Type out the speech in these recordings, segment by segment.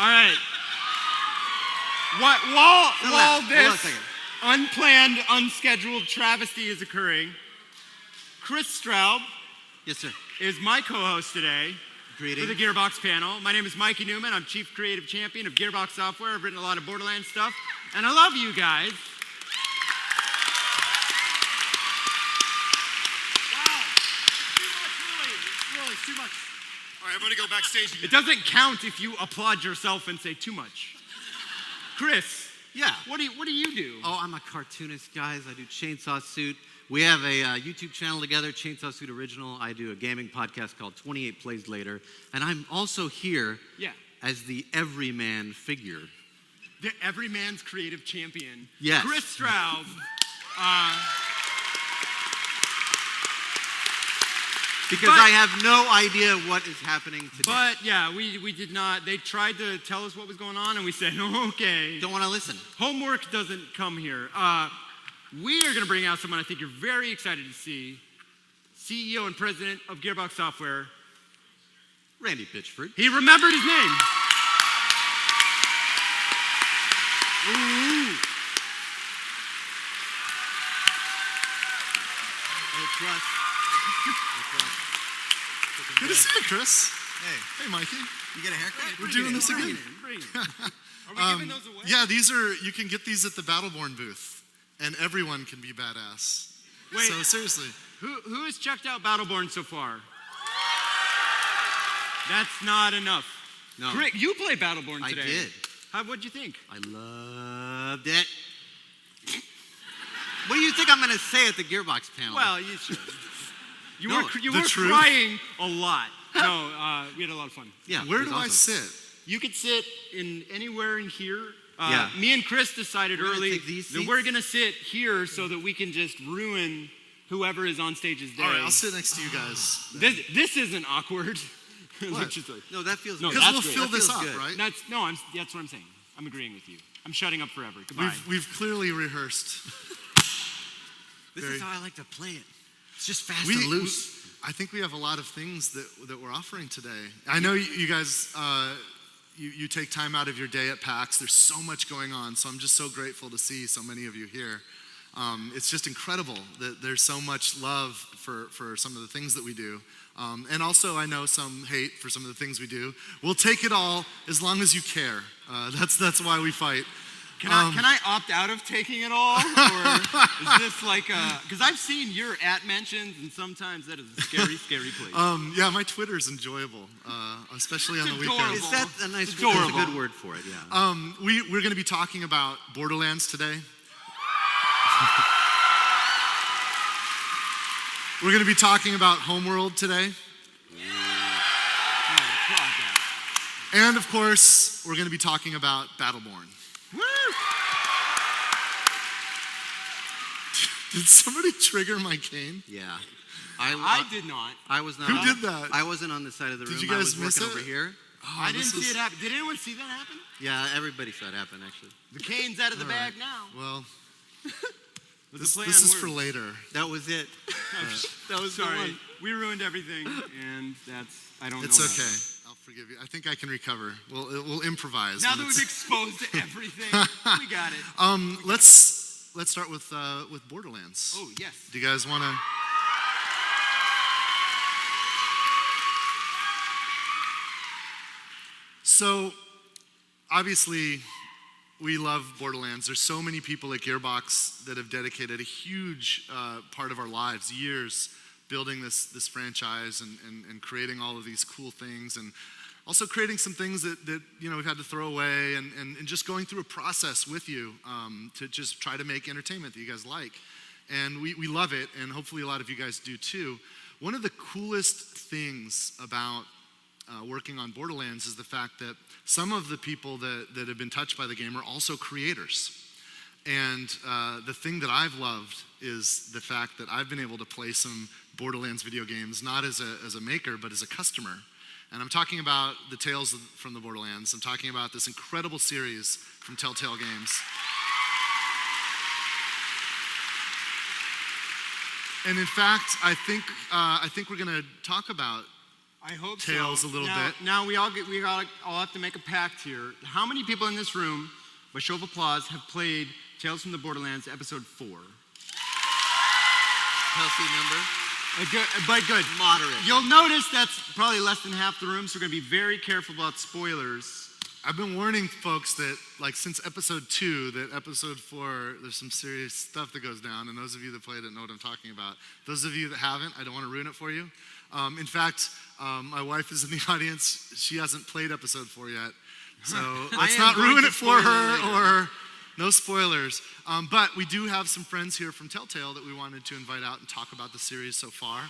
All right. While this unplanned, unscheduled travesty is occurring, Chris Straub Yes, sir. is my co-host today Greetings. for the Gearbox panel. My name is Mikey Newman. I'm Chief Creative Champion of Gearbox Software. I've written a lot of Borderlands stuff, and I love you guys. Wow. Really, too much. All right, I'm going to go backstage again. It doesn't count if you applaud yourself and say too much. Chris. Yeah. What do you do? Oh, I'm a cartoonist, guys. I do Chainsaw Suit. We have a YouTube channel together, Chainsaw Suit Original. I do a gaming podcast called 28 Plays Later. And I'm also here as the everyman figure. The everyman's creative champion. Yes. Chris Straub. Because I have no idea what is happening today. But yeah, we did not. They tried to tell us what was going on, and we said, okay. Don't want to listen. Homework doesn't come here. We are going to bring out someone I think you're very excited to see. CEO and president of Gearbox Software, Randy Pitchford. He remembered his name. Ooh. Good to see you, Chris. Hey. Hey, Mikey. You get a haircut? We're doing this again. Bring it. Are we giving those away? Yeah, you can get these at the Battleborn booth, and everyone can be badass. Wait. So seriously. Who has checked out Battleborn so far? That's not enough. No. Rick, you played Battleborn today. I did. What'd you think? I loved it. What do you think I'm going to say at the Gearbox panel? Well, you should. You No, were truth. crying a lot. No, we had a lot of fun. Yeah. Where it was do I awesome. sit? You could sit in anywhere in here. Yeah. Me and Chris decided We're gonna early take these that seats? we're gonna sit here so that we can just ruin whoever is on stage's day. All right, I'll sit next to you guys. This isn't awkward. What? Which is like- No, that feels No, good. Because that's we'll great. fill this feels up, good. right? that's what I'm saying. I'm agreeing with you. I'm shutting up forever. Goodbye. We've clearly rehearsed. This Very- is how I like to play it. It's just fast and loose. I think we have a lot of things that we're offering today. I know you guys, you take time out of your day at PAX. There's so much going on, so I'm just so grateful to see so many of you here. It's just incredible that there's so much love for some of the things that we do. And also, I know some hate for some of the things we do. We'll take it all as long as you care. That's why we fight. Can I opt out of taking it all? Or is this like because I've seen your mentions, and sometimes that is a scary, scary place. Yeah, my Twitter's enjoyable, especially on the weekends. Is that a nice It's word? That's adorable. a good word for it, yeah. We're going to be talking about Borderlands today. We're going to be talking about Homeworld today. And of course, we're going to be talking about Battleborn. Woo! Did somebody trigger my cane? Yeah. I did not. I was not. Who did that? I wasn't on the side of the room. Did you guys I was miss working it? over here. I didn't see it happen. Did anyone see that happen? Yeah, everybody saw it happen, actually. The cane's out of the All bag right. now. Well, With this the play is on for words. later. That was it. That was the Sorry, one. we ruined everything, and I don't It's know. okay. I'll forgive you. I think I can recover. We'll improvise. Now when that we've it's- exposed everything, we got it. Let's start with Borderlands. Oh yes. Do you guys want to? So, obviously, we love Borderlands. There's so many people at Gearbox that have dedicated a huge part of our lives, years, building this franchise and creating all of these cool things, and also creating some things that we've had to throw away, and just going through a process with you to just try to make entertainment that you guys like. And we love it, and hopefully a lot of you guys do too. One of the coolest things about working on Borderlands is the fact that some of the people that have been touched by the game are also creators. And the thing that I've loved is the fact that I've been able to play some Borderlands video games, not as a maker, but as a customer. And I'm talking about the Tales from the Borderlands. I'm talking about this incredible series from Telltale Games. And in fact, I think we're going to talk about I hope Tales so. a little now, bit. Now we all have to make a pact here. How many people in this room, by show of applause, have played Tales from the Borderlands Episode 4? Healthy number. Good. Moderate. You'll notice that's probably less than half the room, so we're going to be very careful about spoilers. I've been warning folks that, like, since episode 2, that episode 4, there's some serious stuff that goes down, and those of you that played it know what I'm talking about. Those of you that haven't, I don't want to ruin it for you. In fact, my wife is in the audience. She hasn't played episode 4 yet, so let's not ruin it for her, or no spoilers. But we do have some friends here from Telltale that we wanted to invite out and talk about the series so far,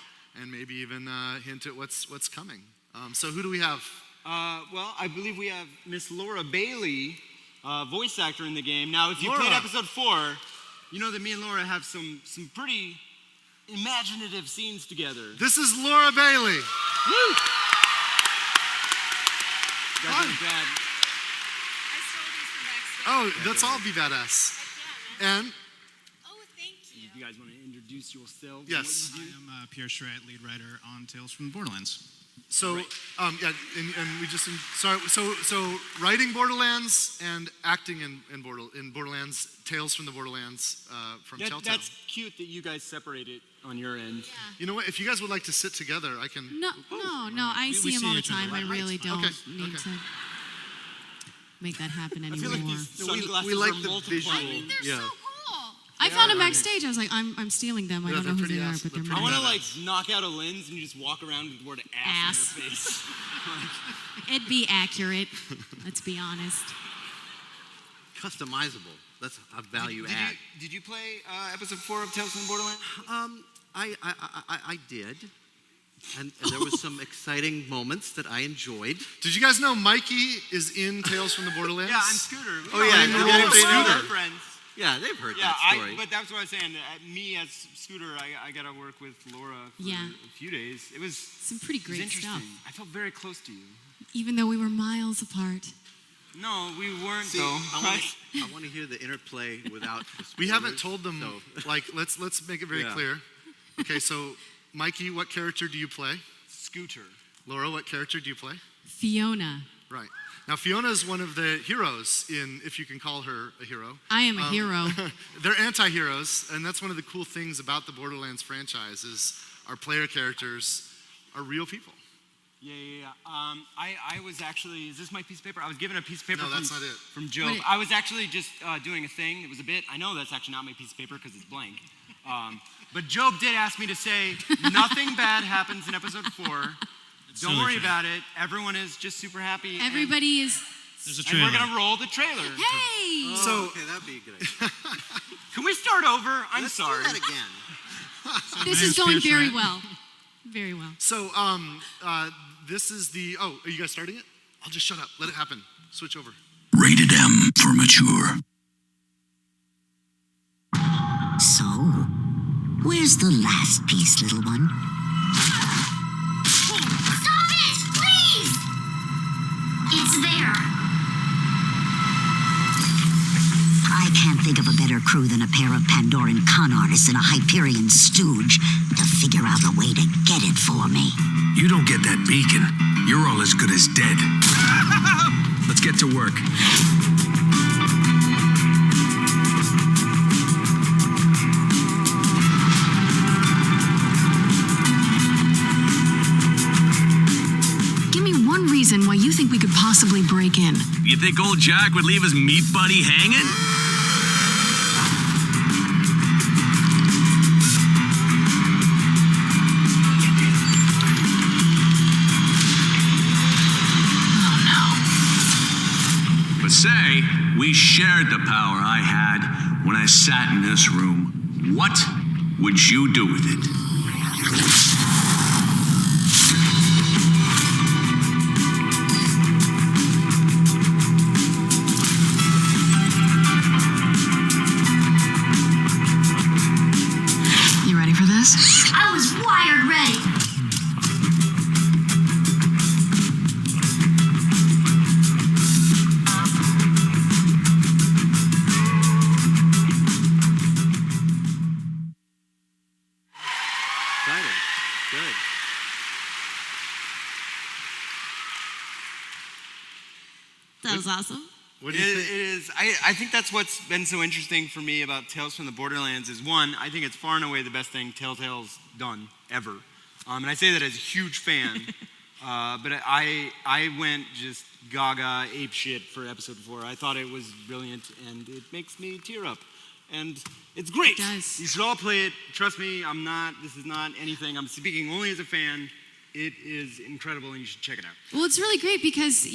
and maybe even hint at what's coming. So who do we have? Well, I believe we have Miss Laura Bailey, voice actor in the game. Now, if you Laura. played episode 4, you know that me and Laura have some pretty imaginative scenes together. This is Laura Bailey. Woo! Hi. Brad. I stole these from backstage. Oh, let's all be badass. Heck yeah, man. And Oh, thank you. You guys want to introduce yourselves? Yes. And I am Pierre Schratt, lead writer on Tales from the Borderlands. so, yeah, and we just so writing Borderlands and acting in Borderlands, Tales from the Borderlands from Telltale. That's cute that you guys separate it on your end. Yeah. You know what? If you guys would like to sit together, I can. No. I see him see all the each other. time. I really don't Okay, need to make that happen I anymore. feel like these No, we sunglasses like are the multiplying. visual. They're Yeah. so cool. I found him backstage. I was like, I'm stealing them. I Yeah, don't know they're who pretty they are, ass- but they're they're I pretty mine. want to knock out a lens and you just walk around with the word ass, Ass. on your face. It'd be accurate. Let's be honest. Customizable. That's a value add. Did you play episode 4 of Tales from the Borderlands? I did. And there was some exciting moments that I enjoyed. Did you guys know Mikey is in Tales from the Borderlands? Yeah, I'm Scooter. Oh, yeah, in the role of Scooter. Friends. Yeah, they've heard Yeah, that story. but that's what I was saying. Me as Scooter, I got to work with Laura for Yeah. a few days. It was Some pretty great interesting. stuff. I felt very close to you. Even though we were miles apart. No, we weren't See, though. I want to hear the interplay without the We haven't spoilers, told them. so- Like, let's make it very Yeah. clear. Okay, so Mikey, what character do you play? Scooter. Laura, what character do you play? Fiona. Right. Now, Fiona is one of the heroes in, if you can call her a hero. I am a hero. They're anti-heroes, and that's one of the cool things about the Borderlands franchise is our player characters are real people. Yeah. I was actually, is this my piece of paper? I was given a piece of paper No, from, that's not it. from Joe. Wait. I was actually just doing a thing. It was a bit, I know that's actually not my piece of paper because it's blank. But Job did ask me to say nothing bad happens in episode 4. Don't worry about it. Everyone is just super happy. Everybody is. There's a And trailer. we're going to roll the trailer. Hey! So- okay, that'd be a good idea. Can we start over? I'm Let's sorry. do that again. This name's is going Pierre very Schratt. well. Very well. So, this is the. Oh, are you guys starting it? I'll just shut up. Let it happen. Switch over. Rated M for mature. So, where's the last piece, little one? Stop it! Please! It's there. I can't think of a better crew than a pair of Pandoran con artists and a Hyperion stooge to figure out a way to get it for me. You don't get that beacon, you're all as good as dead. Let's get to work. Give me one reason why you think we could possibly break in. You think old Jack would leave his meat buddy hanging? But say, we shared the power I had when I sat in this room. What would you do with it? You ready for this? I was wired ready. Exciting. That was awesome. What do you think? It is. I think that's what's been so interesting for me about Tales from the Borderlands is one, I think it's far and away the best thing Telltale's done ever. And I say that as a huge fan. But I went just gaga ape shit for episode 4. I thought it was brilliant and it makes me tear up. And it's great. It does. You should all play it. Trust me, this is not anything. I'm speaking only as a fan. It is incredible and you should check it out. Well, it's really great because,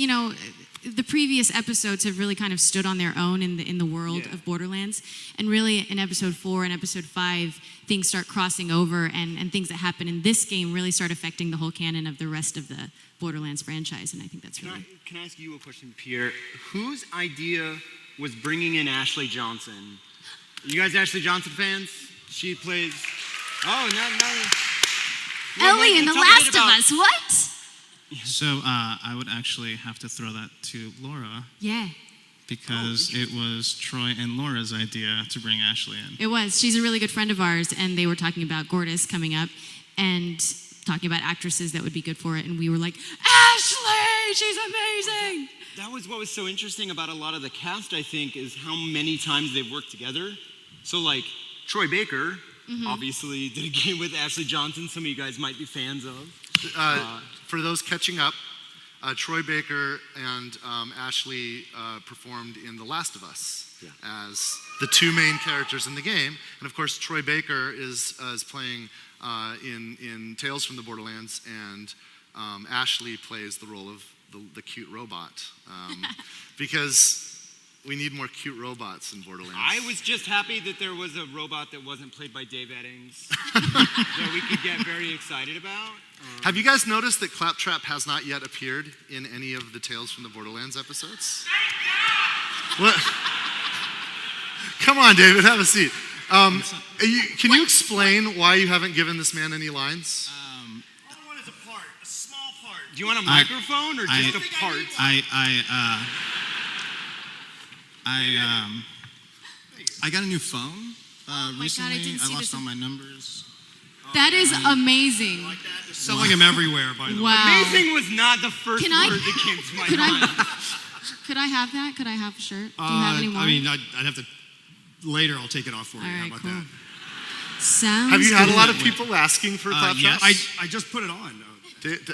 the previous episodes have really kind of stood on their own in the world of Borderlands. And really in episode 4 and episode 5, things start crossing over and things that happen in this game really start affecting the whole canon of the rest of the Borderlands franchise. And I think that's really... Can I ask you a question, Pierre? Whose idea was bringing in Ashley Johnson? You guys Ashley Johnson fans? She plays... Oh, no. Ellie in The Last of Us, what? So I would actually have to throw that to Laura. Yeah. Because it was Troy and Laura's idea to bring Ashley in. It was. She's a really good friend of ours, and they were talking about Gortys coming up and talking about actresses that would be good for it, and we were like, Ashley, she's amazing. That was what was so interesting about a lot of the cast, I think, is how many times they've worked together. So like Troy Baker, obviously did a game with Ashley Johnson, some of you guys might be fans of. For those catching up, Troy Baker and Ashley performed in The Last of Us as the two main characters in the game. And of course, Troy Baker is playing in Tales from the Borderlands, and Ashley plays the role of the cute robot. Because we need more cute robots in Borderlands. I was just happy that there was a robot that wasn't played by Dave Eddings that we could get very excited about. Have you guys noticed that Claptrap has not yet appeared in any of the Tales from the Borderlands episodes? What? Come on, David, have a seat. Can you explain why you haven't given this man any lines? All I want is a part, a small part. Do you want a microphone or just a part? I got a new phone recently. God, I didn't see lost this. all my numbers. That is amazing. Like that. They're selling them everywhere, by the way. Wow. Amazing was not the first Can I- word that came to my mind. Could I have that? Could I have a shirt? Do you have any more? I mean, I'd have to, later I'll take it off for you. All How right, about cool. that? Sounds Have you had a good. lot of people asking for Claptrap? Yes. I just put it on.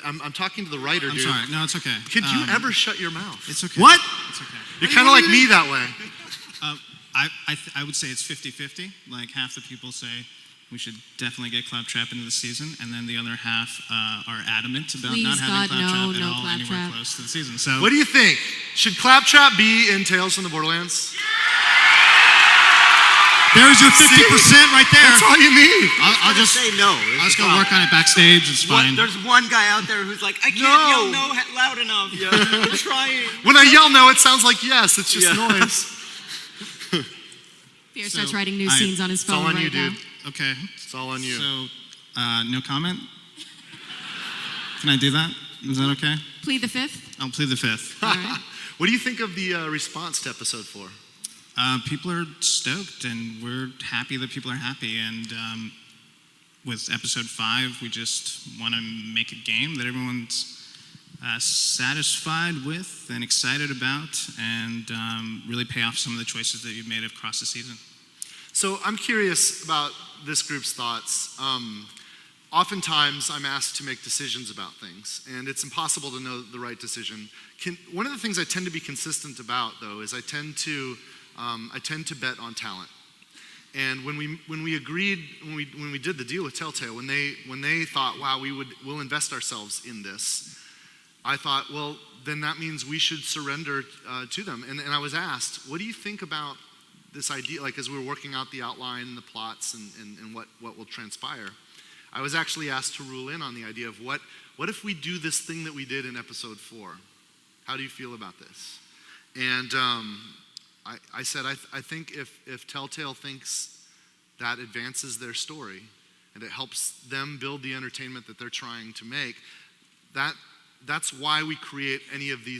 I'm talking to the writer, I'm dude. sorry. No, it's okay. Could you ever shut your mouth? It's okay. What? It's okay. You're kind of like me that way. I would say it's 50-50. Like half the people say we should definitely get Claptrap into the season, and then the other half are adamant about Please, not having God, Claptrap no, at no all anywhere Claptrap. close to the season. So What do you think? Should Claptrap be in Tales from the Borderlands? There's your 50% right there. That's all you need. I'll just Say no. I'll just go work on it backstage. It's fine. There's one guy out there who's like, I can't yell no loud enough. I'm trying. When I yell no, it sounds like yes. It's just noise. Pierre So, starts writing new I- scenes on his It's all phone on you, right now. dude. Okay. It's all on you. So, no comment? Can I do that? Is that okay? Plead the fifth. I'll plead the fifth. All right. What do you think of the response to episode 4? People are stoked, and we're happy that people are happy. And with episode 5, we just want to make a game that everyone's satisfied with and excited about, and really pay off some of the choices that you've made across the season. So I'm curious about this group's thoughts. Oftentimes I'm asked to make decisions about things, and it's impossible to know the right decision. One of the things I tend to be consistent about, though, is I tend to bet on talent. And when we agreed, when we did the deal with Telltale, when they thought, wow, we'll invest ourselves in this, I thought, well, then that means we should surrender to them. And I was asked, what do you think about this idea, like as we were working out the outline and the plots and what will transpire? I was actually asked to rule in on the idea of what if we do this thing that we did in episode 4? How do you feel about this? And I said, I think if Telltale thinks that advances their story and it helps them build the entertainment that they're trying to make, that's why we create any of the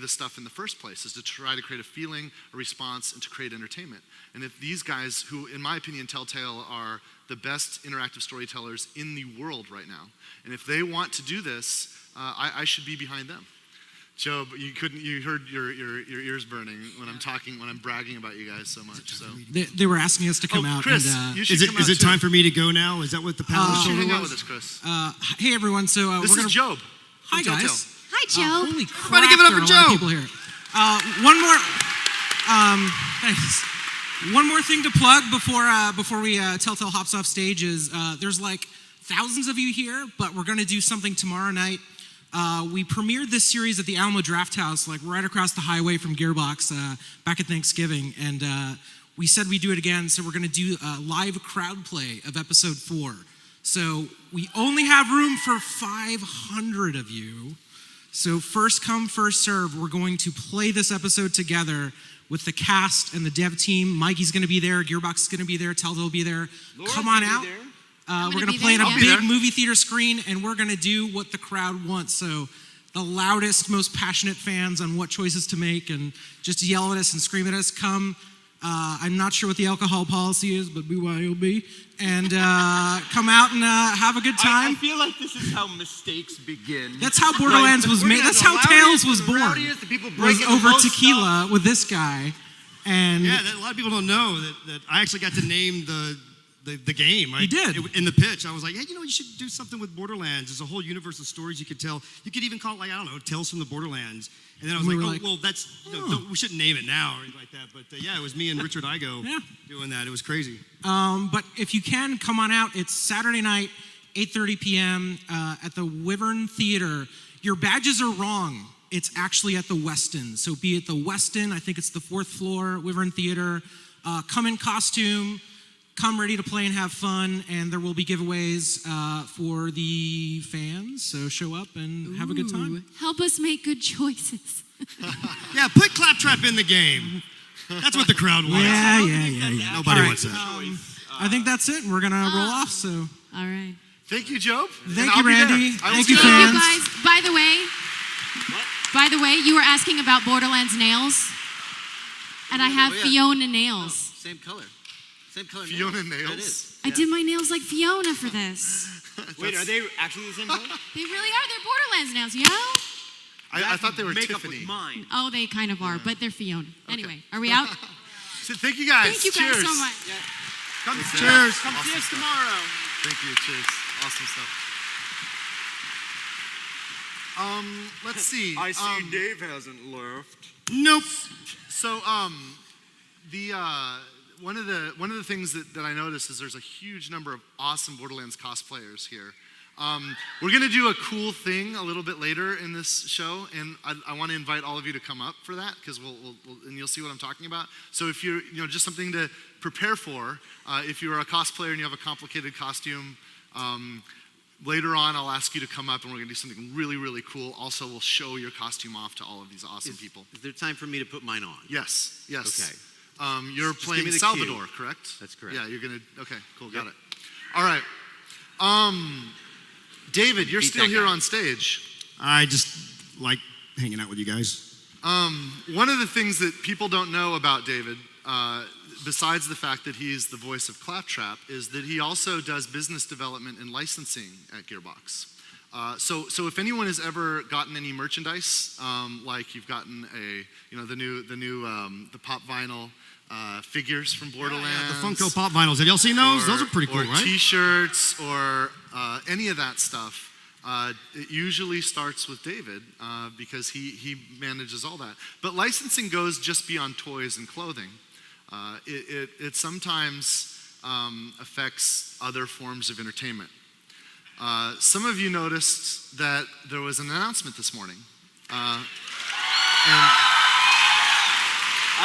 stuff in the first place, is to try to create a feeling, a response, and to create entertainment. And if these guys, who in my opinion Telltale are the best interactive storytellers in the world right now, and if they want to do this, I should be behind them. Job, you heard your ears burning when I'm bragging about you guys so much. So They were asking us to come out. Chris, and, you should come is out it too. time for me to go now? Is that what the panel You should shoulder hang out was? with us, Chris. Hey everyone, so This we're is gonna. Job. Hi from Telltale. guys. Hi, Joe. Holy crap! give it up there for are a lot of Joe. people here. One more. Thanks. One more thing to plug before we Telltale hops off stage is there's like thousands of you here, but we're gonna do something tomorrow night. We premiered this series at the Alamo Draft House, like right across the highway from Gearbox, back at Thanksgiving, and we said we'd do it again. So we're gonna do a live crowd play of episode 4. So we only have room for 500 of you. So first come, first serve. We're going to play this episode together with the cast and the dev team. Mikey's gonna be there, Gearbox is gonna be there, Telltale will be there. Come on out. We're gonna play in a big movie theater screen, and we're gonna do what the crowd wants. So the loudest, most passionate fans on what choices to make, and just yell at us and scream at us. Come. I'm not sure what the alcohol policy is, but BYOB. And come out and have a good time. I feel like this is how mistakes begin. That's how Borderlands was made. That's how Tales was born. Was over tequila with this guy. And yeah, a lot of people don't know that I actually got to name the game. You did. In the pitch, I was like, hey, you should do something with Borderlands. There's a whole universe of stories you could tell. You could even call it, like, I don't know, Tales from the Borderlands. And then I was like, well, that's, we shouldn't name it now or anything like that. But yeah, it was me and Richard Igo doing that. It was crazy. But if you can, come on out. It's Saturday night, 8:30 p.m. At the Wyvern Theater. Your badges are wrong. It's actually at the Westin. So be at the Westin. I think it's the 4th floor, Wyvern Theater. Come in costume. Come ready to play and have fun, and there will be giveaways for the fans, so show up and have a good time. Help us make good choices. Yeah, put Claptrap in the game. That's what the crowd wants. Yeah. Nobody Right, wants that. I think that's it. We're going to roll off, so. All right. Thank you, Job. Thank you, Randy. Thank you, Thank you, fans. guys. By the way, you were asking about Borderlands nails, and I have Fiona nails. Same color. Same color. Fiona nails. nails? That is. I did my nails like Fiona for this. Wait, are they actually the same color? They really are. They're Borderlands nails, yo. I thought they were Make up Tiffany. with mine. Oh, they kind of are, but they're Fiona. Anyway, are we out? So thank you guys. Thank you guys Cheers. so much. Come Cheers. Come see us tomorrow. Thank you. Cheers. Awesome stuff. Let's see. I see Dave hasn't left. Nope. So one of the things that I noticed is there's a huge number of awesome Borderlands cosplayers here. We're gonna do a cool thing a little bit later in this show, and I want to invite all of you to come up for that because we'll and you'll see what I'm talking about. So if you're just something to prepare for, if you're a cosplayer and you have a complicated costume. Later on, I'll ask you to come up and we're gonna do something really, really cool. Also, we'll show your costume off to all of these awesome people. Is there time for me to put mine on? Yes. Okay. You're Just playing give me the Salvador, cue. correct? That's correct. Yeah, you're gonna, okay, cool, got it. All right. David, you're still here on stage. I just like hanging out with you guys. One of the things that people don't know about David, besides the fact that he's the voice of Claptrap, is that he also does business development and licensing at Gearbox. So if anyone has ever gotten any merchandise, like you've gotten the pop vinyl figures from Borderlands, The Funko Pop vinyls. Have y'all seen those? Those are pretty cool, or right? T-shirts or any of that stuff. It usually starts with David because he manages all that. But licensing goes just beyond toys and clothing. It sometimes affects other forms of entertainment. Some of you noticed that there was an announcement this morning. And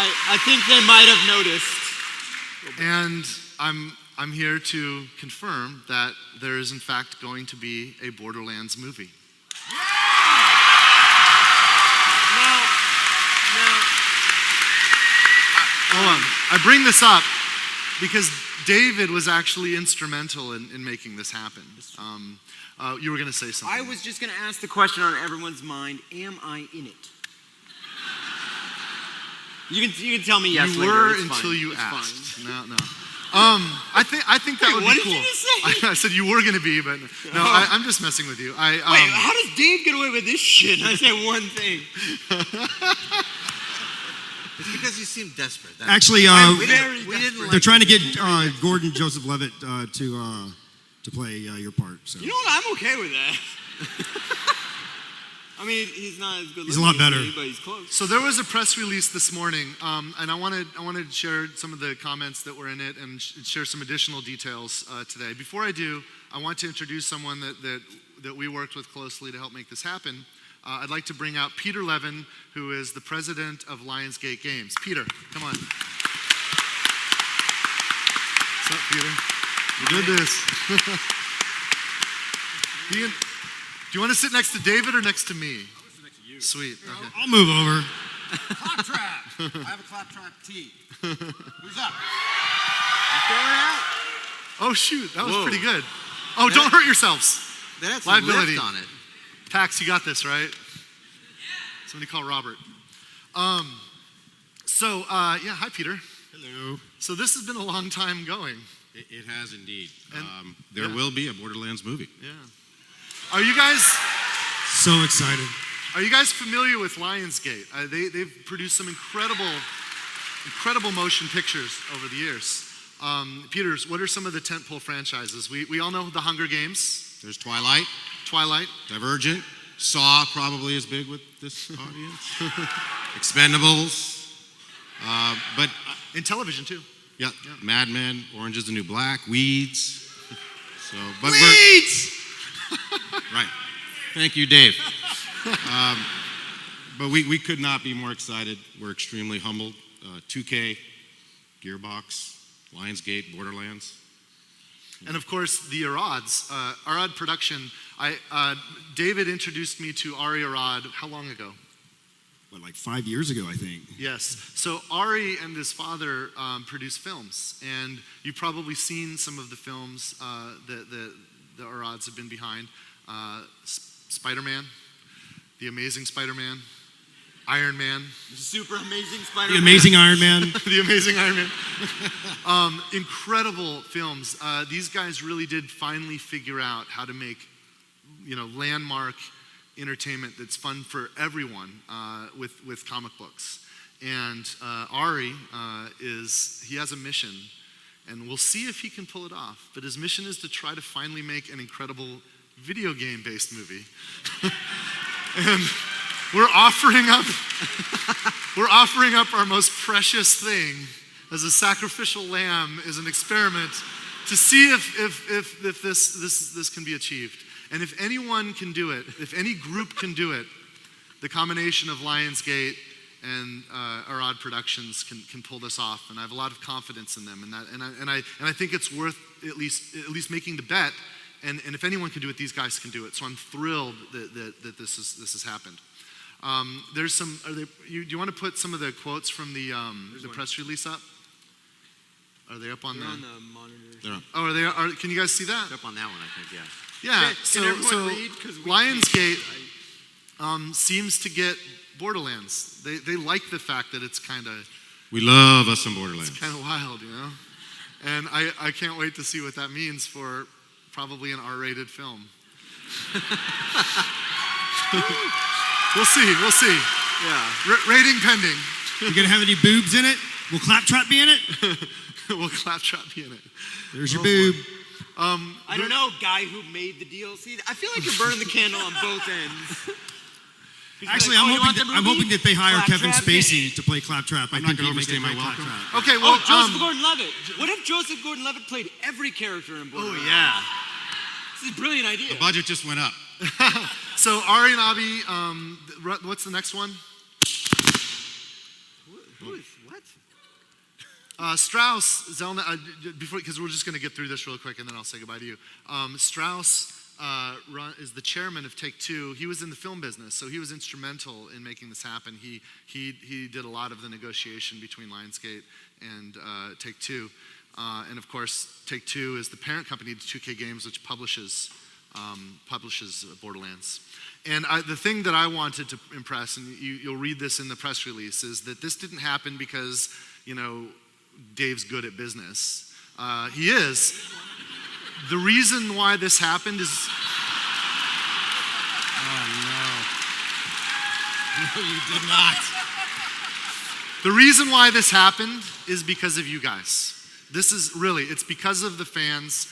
I think they might have noticed. And I'm here to confirm that there is in fact going to be a Borderlands movie. Hold on. I bring this up because David was actually instrumental in making this happen. You were going to say something. I was just going to ask the question on everyone's mind, am I in it? You can tell me yes you later. were It's until fine. you It's asked. fine. No. I think that would what be did cool. you just say? I said you were going to be, but no, I'm just messing with you. Wait, how does Dave get away with this shit? I say one thing. It's because you seem desperate. That's Actually, I'm we very didn't desperate. they're trying to get Gordon Joseph Levitt to play your part. So. You know what? I'm okay with that. I mean, he's not as good. He's a lot better. as me, but he's close. So there was a press release this morning, and I wanted to share some of the comments that were in it and share some additional details today. Before I do, I want to introduce someone that we worked with closely to help make this happen. I'd like to bring out Peter Levin, who is the president of Lionsgate Games. Peter, come on. What's up, Peter? You did this. Ian, do you want to sit next to David or next to me? I want to sit next to you. Sweet. Okay. I'll move over. Claptrap. I have a claptrap tea. Who's up? Oh shoot, that was Whoa. pretty good. Oh, don't hurt yourselves. That had some Liability. lift on it. Pax, you got this, right? Somebody call Robert. Yeah, hi Peter. Hello. So this has been a long time going. It has indeed. And- There yeah. will be a Borderlands movie. Yeah. Are you guys So excited. familiar with Lionsgate? They've produced some incredible motion pictures over the years. Peters, what are some of the tentpole franchises? We all know the Hunger Games, There's Twilight, Divergent, Saw probably is big with this audience. Expendables, but in television too. yeah, Mad Men, Orange is the New Black, Weeds. So, but Weeds! right. Thank you, Dave. But we could not be more excited. We're extremely humbled. 2K, Gearbox, Lionsgate, Borderlands. And of course, the Arads. Arad Production. David introduced me to Ari Arad how long ago? What, like 5 years ago, I think. Yes. So Ari and his father produce films, and you've probably seen some of the films that the Arads have been behind. Spider-Man, The Amazing Spider-Man, Iron Man. Super amazing Spider-Man. The Amazing Iron Man. The Amazing Iron Man. Incredible films. These guys really did finally figure out how to make, landmark entertainment that's fun for everyone with comic books. And Ari he has a mission, and we'll see if he can pull it off. But his mission is to try to finally make an incredible video game-based movie. And we're offering up our most precious thing as a sacrificial lamb, as an experiment to see if this can be achieved. And if anyone can do it, if any group can do it, the combination of Lionsgate and Arad Productions can pull this off. And I have a lot of confidence in them. And I think it's worth at least making the bet. And if anyone can do it, these guys can do it. So I'm thrilled that this has happened. There's some. Do you want to put some of the quotes from the press release up? Are they up on They're on the monitor. They're up. Oh, are they? Can you guys see that? It's up on that one, I think, yeah. Yeah. Can everyone read? 'Cause we Lionsgate seems to get Borderlands. They like the fact that it's kind of We love us some Borderlands. wild, And I can't wait to see what that means for probably an R-rated film. We'll see. Yeah. Rating pending. You gonna have any boobs in it? Will Claptrap be in it? Will Claptrap be in it? There's your boob. I don't know, guy who made the DLC. I feel like you're burning the candle on both ends. Actually, like, I'm, "Oh, you hoping want the that, I'm movie? hoping that they hire Kevin Claptrap in Spacey it." to play Claptrap. I'm not gonna overstay my welcome. Claptrap. Okay, well, Joseph Gordon-Levitt. What if Joseph Gordon-Levitt played every character in Borderlands? yeah. This is a brilliant idea. The budget just went up. So Ari and Abi, what's the next one? What? Strauss, Zelna, because we're just going to get through this real quick and then I'll say goodbye to you. Strauss is the chairman of Take-Two. He was in the film business, so he was instrumental in making this happen. He did a lot of the negotiation between Lionsgate and Take-Two. And of course, Take-Two is the parent company to 2K Games, which publishes Borderlands. And the thing that I wanted to impress, and you'll read this in the press release, is that this didn't happen because, Dave's good at business. He is. The reason why this happened is... No, you did not. The reason why this happened is because of you guys. This is really, it's because of the fans.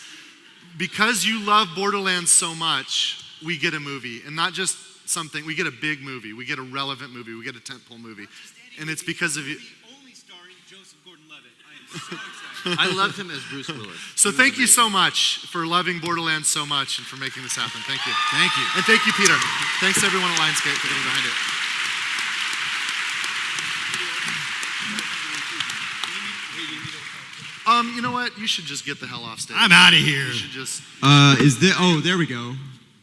Because you love Borderlands so much, we get a movie. And not just something, we get a big movie. We get a relevant movie. We get a tentpole movie. And it's because of you. Only starring Joseph Gordon-Levitt. I am so excited. I loved him as Bruce Willis. So thank you so much for loving Borderlands so much and for making this happen. Thank you. Thank you. And thank you, Peter. Thanks to everyone at Lionsgate for getting behind it. You know what? You should just get the hell off stage. I'm out of here. You should just... Oh, there we go.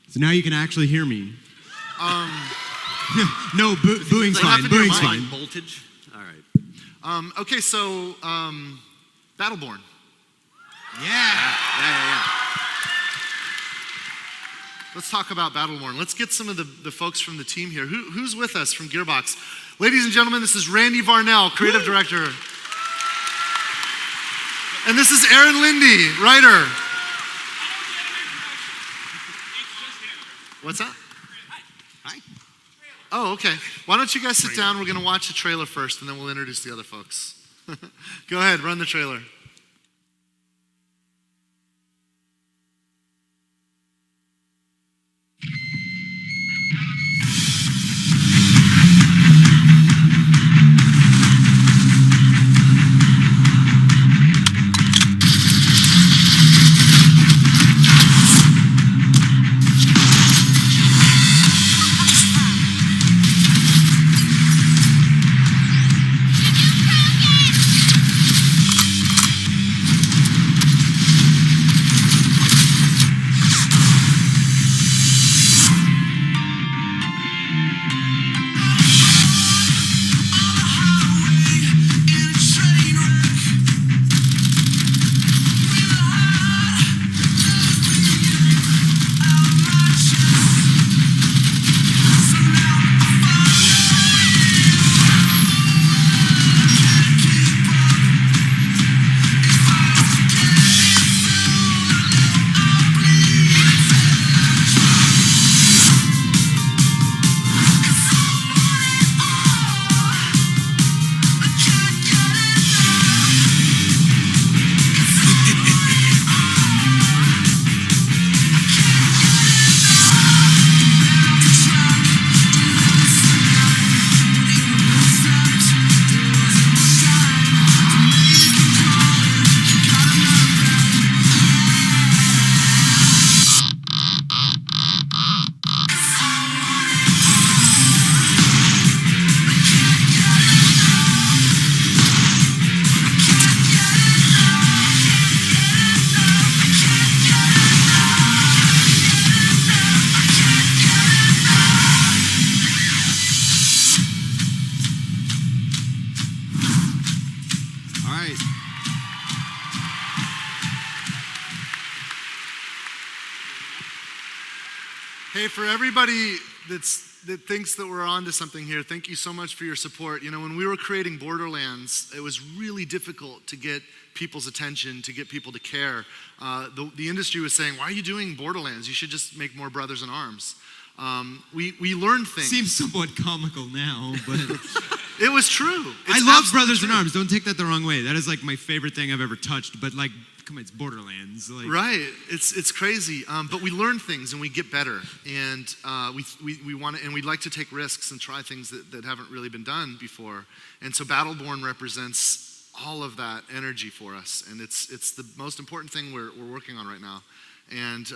So now you can actually hear me. No, booing's fine. Booing's fine. Voltage. All right. Okay, so Battleborn. Yeah. Let's talk about Battleborn. Let's get some of the folks from the team here. Who's with us from Gearbox? Ladies and gentlemen, this is Randy Varnell, creative director. And this is Aaron Lindy, writer. What's that? Hi. Oh, okay. Why don't you guys sit down? We're going to watch the trailer first, and then we'll introduce the other folks. Go ahead, run the trailer. Hey, for everybody that thinks that we're onto something here, thank you so much for your support. You know, when we were creating Borderlands, it was really difficult to get people's attention, to get people to care. The industry was saying, why are you doing Borderlands? You should just make more Brothers in Arms. We learned things. Seems somewhat comical now, but... It was true. I love Brothers in Arms. Don't take that the wrong way. That is like my favorite thing I've ever touched, but like, come on, it's Borderlands. Like. Right, it's crazy, but we learn things and we get better, and we want to, and we'd like to take risks and try things that haven't really been done before, and so Battleborn represents all of that energy for us, and it's the most important thing we're working on right now, and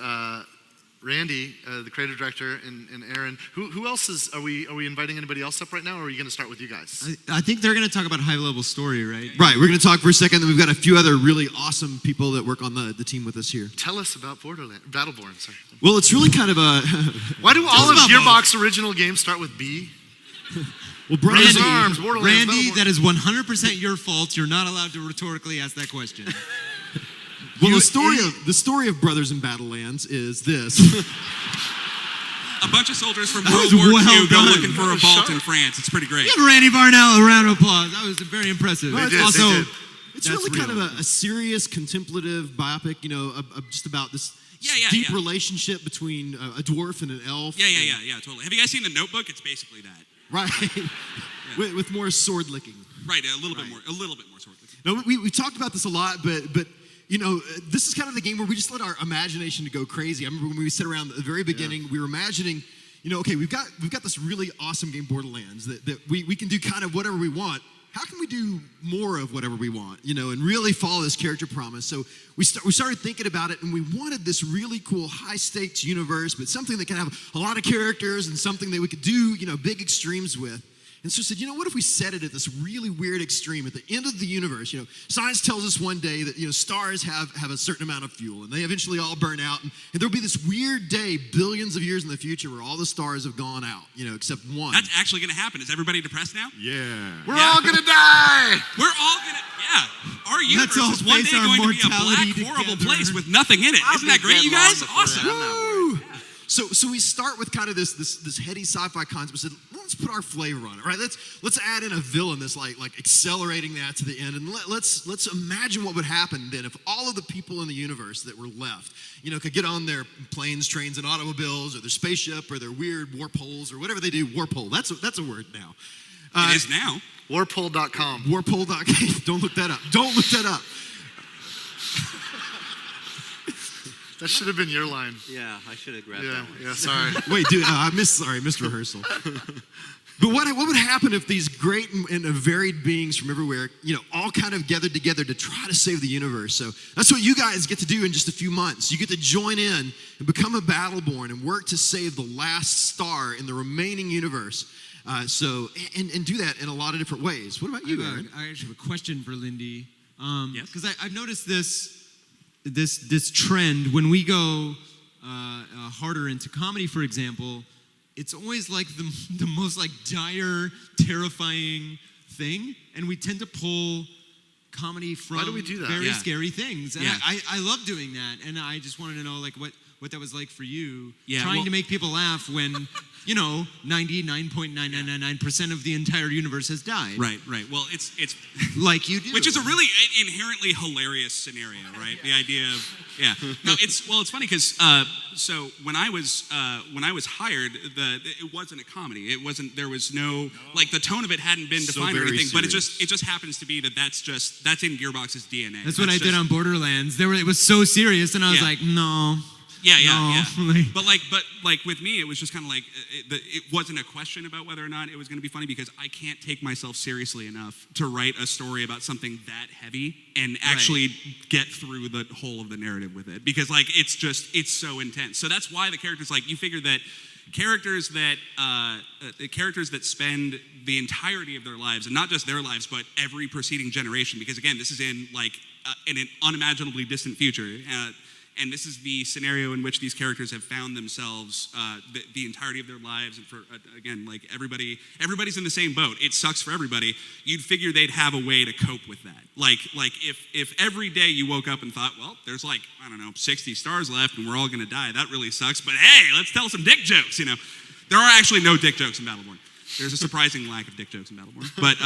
Randy, the creative director, and Aaron. Who else is? Are we inviting anybody else up right now, or are we going to start with you guys? I think they're going to talk about high-level story, right? Right. We're going to talk for a second. Then we've got a few other really awesome people that work on the team with us here. Tell us about Battleborn. Sorry. Well, it's really kind of a. Why do all of Gearbox original games start with B? Well, Brothers in Arms, Borderlands, Randy, Battleborn. that is 100% your fault. You're not allowed to rhetorically ask that question. Well, the story of Brothers in Battlelands is this. A bunch of soldiers from That World was War well II go done. looking for a vault in France. It's pretty great. Give Randy Varnell a round of applause. That was very impressive. They did, Also, they did. It's really kind of a serious, contemplative biopic, you know, just about this deep relationship between a dwarf and an elf. Yeah, totally. Have you guys seen The Notebook? It's basically that. Right. with more sword licking. Right, a little bit more sword licking. No, we talked about this a lot, but you know, this is kind of the game where we just let our imagination to go crazy. I remember when we sat around at the very beginning, we were imagining, you know, okay, we've got this really awesome game, Borderlands, that we can do kind of whatever we want. How can we do more of whatever we want, you know, and really follow this character promise? So we started thinking about it, and we wanted this really cool high-stakes universe, but something that can have a lot of characters and something that we could do, you know, big extremes with. And so I said, you know, what if we set it at this really weird extreme at the end of the universe? You know, science tells us one day that, you know, stars have a certain amount of fuel, and they eventually all burn out. And there'll be this weird day, billions of years in the future, where all the stars have gone out, you know, except one. That's actually going to happen. Is everybody depressed now? Yeah. We're all going to die. We're all going to, Our universe all is one based day on going to be a mortality black, horrible together. place with nothing in it. Isn't that great, you guys? Awesome. So we start with kind of this heady sci-fi concept. We said, let's put our flavor on it, right? Let's add in a villain that's like accelerating that to the end, and let's imagine what would happen then if all of the people in the universe that were left, you know, could get on their planes, trains, and automobiles, or their spaceship, or their weird warp holes, or whatever they do. Warp hole. That's a word now. It is now. Warphole.com. Warphole.com. Don't look that up. Don't look that up. That should have been your line. Yeah, I should have grabbed that one. Yeah, sorry. Wait, dude, I missed rehearsal. But what would happen if these great and varied beings from everywhere, you know, all kind of gathered together to try to save the universe? So that's what you guys get to do in just a few months. You get to join in and become a Battleborn and work to save the last star in the remaining universe. And do that in a lot of different ways. What about you, Aaron? I actually have a question for Lindy. Yes? Because I've noticed this trend when we go harder into comedy, for example. It's always like the most like dire, terrifying thing, and we tend to pull comedy from Why do we do that? very scary things. And Yeah. I love doing that, and I just wanted to know like what that was like for you, Yeah, trying well- to make people laugh when 99.9999% of the entire universe has died. Right. Well, it's Like you do. which is a really inherently hilarious scenario, right? The idea of no, it's funny because so when I was hired, it wasn't a comedy. It wasn't. There was no like the tone of it hadn't been defined or very anything. But it serious. just happens to be that's in Gearbox's DNA. That's what I did on Borderlands. It was so serious, and I was Yeah. like, no. Yeah. No. But with me, it was just kind of like it wasn't a question about whether or not it was going to be funny because I can't take myself seriously enough to write a story about something that heavy and actually get through the whole of the narrative with it because it's so intense. So that's why the characters you figure that characters that spend the entirety of their lives and not just their lives but every preceding generation because again this is in an unimaginably distant future. And this is the scenario in which these characters have found themselves the entirety of their lives. And for, again, everybody's in the same boat. It sucks for everybody. You'd figure they'd have a way to cope with that. Like if every day you woke up and thought, well, there's 60 stars left and we're all going to die. That really sucks. But hey, let's tell some dick jokes, There are actually no dick jokes in Battleborn. There's a surprising lack of dick jokes in Battleborn. But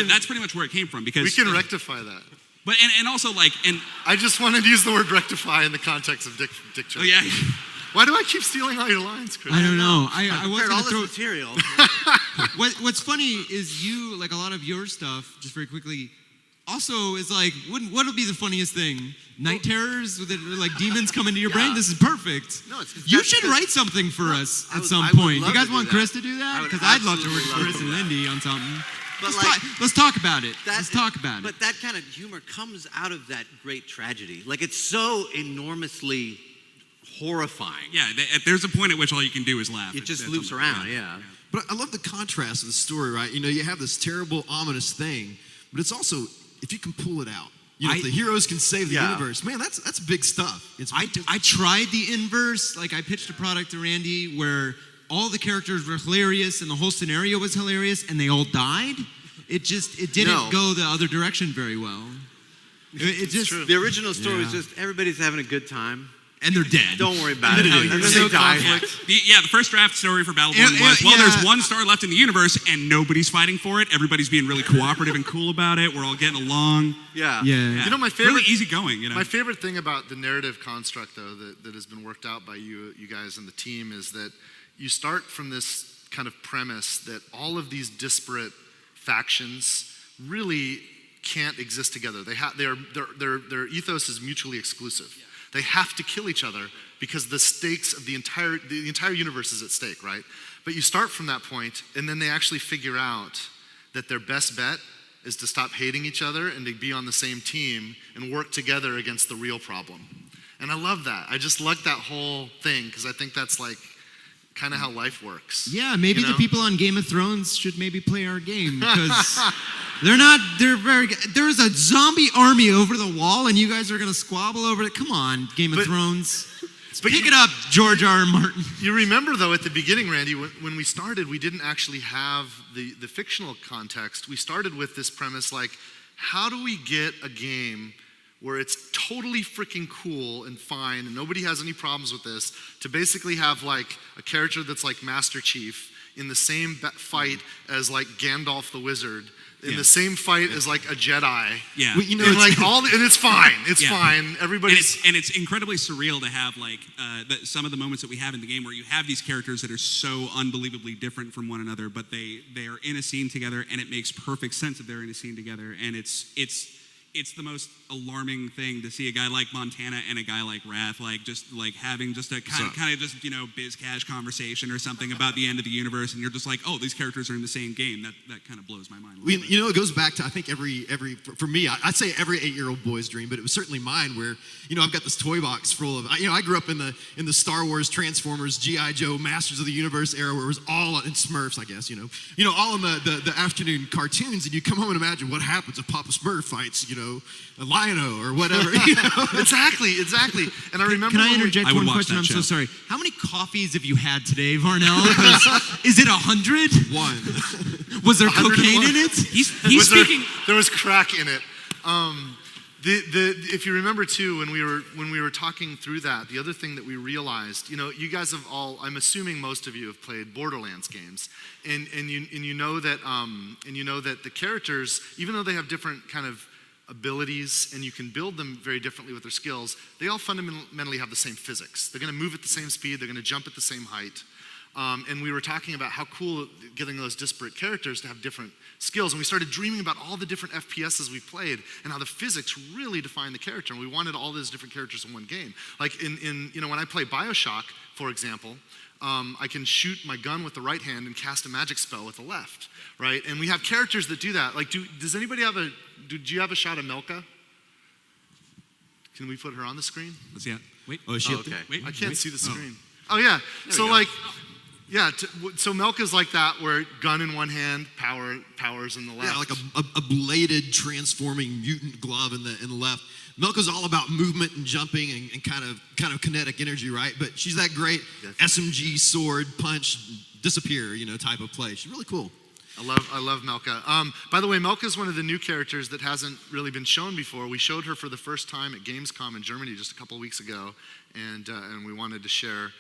that's pretty much where it came from because... We can rectify that. But and also I just wanted to use the word rectify in the context of dick jokes. Oh yeah. Why do I keep stealing all your lines, Chris? I don't know. I was Prepared all going to this material. What's funny is you, like a lot of your stuff, just very quickly, also is like, what'll be the funniest thing? Night terrors with demons come into your brain? This is perfect. No, you should write something for us at some I would point. love You guys to want do Chris that. to do I that? would Because I'd love to work absolutely with Chris love and to do Lindy on something. But Let's talk about it. Let's talk about it. But that kind of humor comes out of that great tragedy. Like it's so enormously horrifying. Yeah, there's a point at which all you can do is laugh. It just loops around, yeah. But I love the contrast of the story, right? You have this terrible, ominous thing, but it's also, if you can pull it out, if the heroes can save the universe, man, that's big stuff. I tried the inverse. I pitched a product to Randy where all the characters were hilarious and the whole scenario was hilarious and they all died. It didn't go the other direction very well. It just true. The original story was just everybody's having a good time. And they're dead. Don't worry about it. And then they die. The first draft story for Battleborn was, there's one star left in the universe and nobody's fighting for it. Everybody's being really cooperative and cool about it. We're all getting along. Yeah. Yeah. You know, my favorite, really easy going. My favorite thing about the narrative construct, though, that has been worked out by you guys and the team is that you start from this kind of premise that all of these disparate factions really can't exist together. Their ethos is mutually exclusive. Yeah. They have to kill each other because the stakes of the entire universe is at stake, right? But you start from that point, and then they actually figure out that their best bet is to stop hating each other and to be on the same team and work together against the real problem. And I love that. I just like that whole thing because I think that's like kind of how life works. Yeah, maybe the people on Game of Thrones should maybe play our game because there's a zombie army over the wall and you guys are going to squabble over it. Come on, Game of Thrones. Pick it up, George R. R. Martin. You remember, though, at the beginning, Randy, when we started, we didn't actually have the fictional context. We started with this premise like, how do we get a game where it's totally freaking cool and fine and nobody has any problems with this to basically have like a character that's like Master Chief in the same fight as like Gandalf the Wizard, in the same fight as like a Jedi. Yeah. Well, and it's fine. It's fine. Everybody's... And it's incredibly surreal to have like some of the moments that we have in the game where you have these characters that are so unbelievably different from one another, but they are in a scene together and it makes perfect sense that they're in a scene together. And it's the most alarming thing to see a guy like Montana and a guy like Wrath having just a kind of just biz cash conversation or something about the end of the universe, and you're just like, oh, these characters are in the same game. That kind of blows my mind. It goes back to I think every for me, I'd say every 8-year-old boy's dream, but it was certainly mine. Where I've got this toy box full of I grew up in the Star Wars, Transformers, G.I. Joe, Masters of the Universe era where it was all in Smurfs, I guess all in the afternoon cartoons, and you come home and imagine what happens if Papa Smurf fights a Lion-O or whatever. Exactly. And I remember. Can I interject one question? I'm so sorry. How many coffees have you had today, Varnell? Is it 100? One. Was there cocaine in it? He's speaking. There was crack in it. If you remember too, when we were talking through that, the other thing that we realized, you guys have all, I'm assuming most of you have played Borderlands games, and you know that the characters, even though they have different kind of abilities and you can build them very differently with their skills, they all fundamentally have the same physics. They're going to move at the same speed. They're going to jump at the same height. And we were talking about how cool getting those disparate characters to have different skills. And we started dreaming about all the different FPSs we've played and how the physics really define the character. And we wanted all those different characters in one game. Like in when I play BioShock, for example, I can shoot my gun with the right hand and cast a magic spell with the left, right? And we have characters that do that. Like, does anybody do you have a shot of Melka? Can we put her on the screen? Let's see it. Wait. Oh, is she okay. Wait. I can't see the screen. Oh yeah. So like, so Melka's like that, where gun in one hand, powers in the left. Yeah, like a bladed transforming mutant glove in the left. Melka's all about movement and jumping and kind of kinetic energy, right? But she's that great SMG sword punch disappear, type of play. She's really cool. I love Melka. By the way, Melka is one of the new characters that hasn't really been shown before. We showed her for the first time at Gamescom in Germany just a couple of weeks ago, and we wanted to share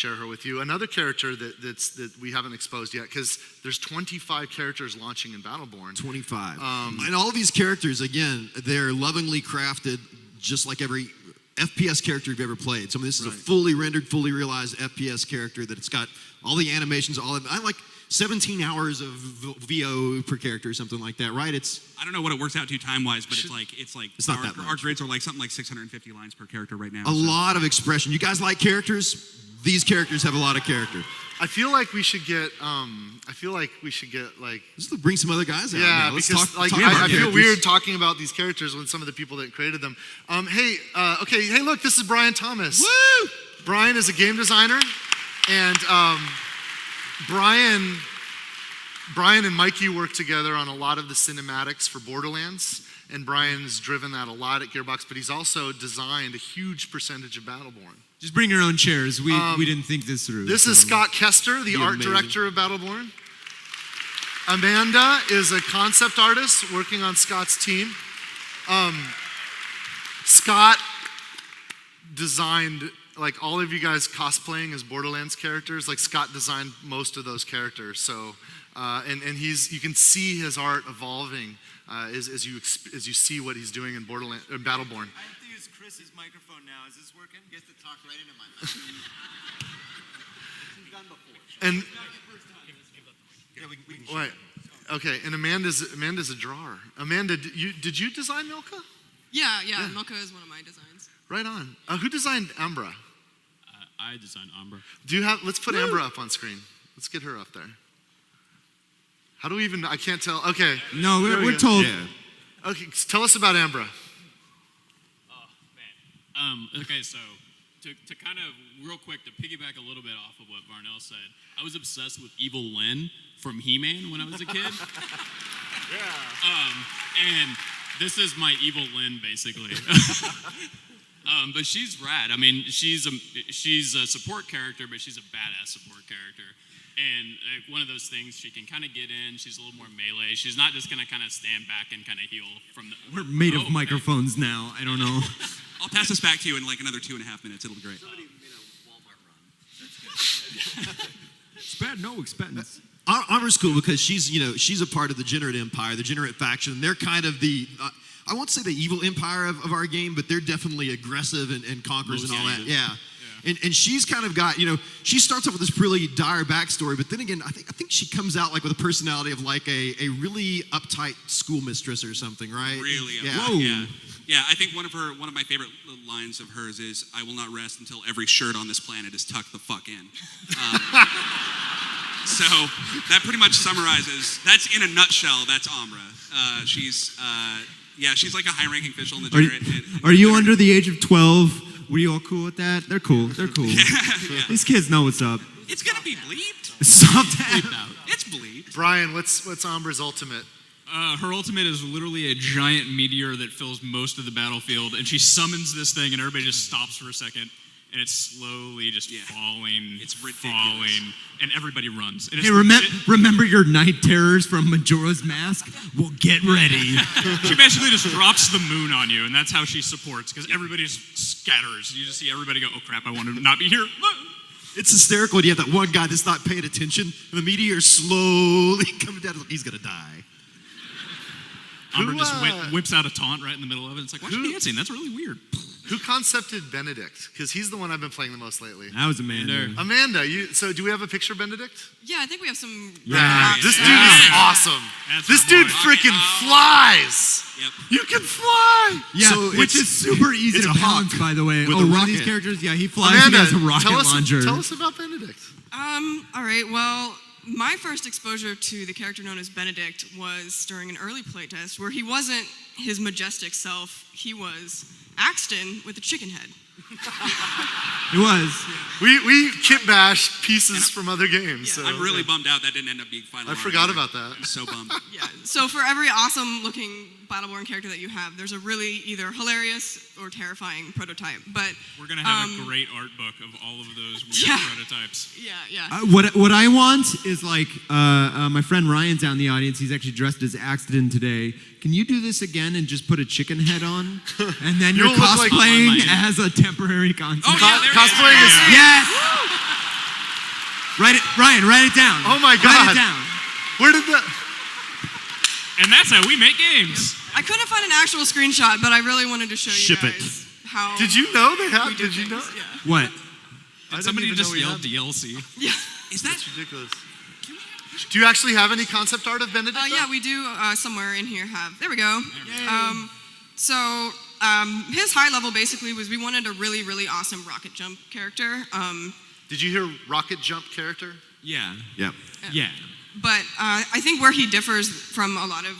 her with you. Another character that we haven't exposed yet, because there's 25 characters launching in Battleborn. 25. And all these characters, again, they're lovingly crafted, just like every FPS character you've ever played. So this is a fully rendered, fully realized FPS character that it's got all the animations, I like 17 hours of VO per character or something like that, right? I don't know what it works out to time-wise, but it's not that much. Our grades are like something like 650 lines per character right now. A lot of expression. You guys like characters? These characters have a lot of character. I feel like we should get Let's bring some other guys out. Yeah, Let's because talk I feel weird talking about these characters when some of the people that created them. Hey, look, this is Brian Thomas. Woo! Brian is a game designer, and Brian and Mikey work together on a lot of the cinematics for Borderlands, and Brian's driven that a lot at Gearbox, but he's also designed a huge percentage of Battleborn. Just bring your own chairs. We didn't think this through. This is Scott Kester, the art director of Battleborn. Amanda is a concept artist working on Scott's team. Scott designed like all of you guys cosplaying as Borderlands characters. Like Scott designed most of those characters. So, and you can see his art evolving as you see what he's doing in Battleborn. I have to use Chris's microphone now. Is this working? Gets to talk right into my mouth. Done before. And wait, okay. And Amanda's a drawer. Amanda, did you design Milka? Yeah. Milka is one of my designs. Right on. Who designed Umbra? I designed Umbra. Let's put Umbra up on screen. Let's get her up there. How do we even? I can't tell. Okay. No, we're told. Yeah. Okay, tell us about Umbra. Okay, so to kind of real quick to piggyback a little bit off of what Varnell said, I was obsessed with Evil Lynn from He-Man when I was a kid. And this is my Evil Lynn basically. But she's rad. I mean, she's a support character, but she's a badass support character. And like, one of those things, she can kind of get in. She's a little more melee. She's not just going to kind of stand back and kind of heal from the... We're made of microphones now. I don't know. I'll pass this back to you in like another 2.5 minutes. It'll be great. Somebody made a Walmart run. That's good. Spare no expense. Armor's cool because she's a part of the Generate Empire, the Generate faction. They're kind of the... I won't say the evil empire of our game, but they're definitely aggressive and conquerors and all that. Yeah. And she's kind of got, she starts off with this really dire backstory, but then again, I think she comes out like with a personality of like a really uptight schoolmistress or something, right? Really? Yeah. Whoa. Yeah, I think one of my favorite lines of hers is, "I will not rest until every shirt on this planet is tucked the fuck in." So that pretty much summarizes. That's in a nutshell. That's Umbra. She's like a high-ranking official in the Generate. Are you under the age of 12? Were you all cool with that? They're cool. They're cool. Yeah. These kids know what's up. It's gonna be bleeped. Stop that. It's bleeped. Brian, what's Umbra's ultimate? Her ultimate is literally a giant meteor that fills most of the battlefield, and she summons this thing, and everybody just stops for a second, and it's slowly just falling. It's ridiculous. Falling, and everybody runs. And Hey, remember your night terrors from Majora's Mask? Well, get ready. She basically just drops the moon on you, and that's how she supports, because everybody just scatters. You just see everybody go, "Oh crap, I want to not be here." It's hysterical when you have that one guy that's not paying attention, and the meteor slowly coming down. He's gonna die. Umbra just whips out a taunt right in the middle of it. It's like, why are you dancing? That's really weird. Who concepted Benedict? Because he's the one I've been playing the most lately. That was Amanda. Amanda, so do we have a picture of Benedict? Yeah, I think we have some. This dude is awesome. This dude freaking flies. Yep. You can fly. Yeah, which is super easy to balance, by the way. One of these characters, he flies Amanda, and has a rocket launcher. Tell us about Benedict. All right, well, my first exposure to the character known as Benedict was during an early playtest where he wasn't his majestic self. He was Axton with a chicken head. It was. We kit bash pieces from other games. Yeah, so, I'm really bummed out that didn't end up being final. I forgot about that. I'm so bummed. Yeah. So for every awesome looking Battleborn character that you have, there's a really either hilarious or terrifying prototype. But we're gonna have a great art book of all of those weird prototypes. Yeah. What I want is like my friend Ryan's out in the audience. He's actually dressed as Axton today. Can you do this again and just put a chicken head on, and then you're cosplaying as a temporary concept? Oh yeah, cosplaying as yes. Ryan, write it down. Oh my God. Write it down. Where did that? And that's how we make games. I couldn't find an actual screenshot, but I really wanted to show you Ship guys how. Did you know they have? Did you know? Yeah. What? Did somebody just yell DLC? Yeah. Is that ridiculous? Do you actually have any concept art of Benedict? Yeah, we do somewhere in here have. There we go. So his high level basically was we wanted a really, really awesome rocket jump character. Did you hear rocket jump character? Yeah. Yep. Yeah. But I think where he differs from a lot of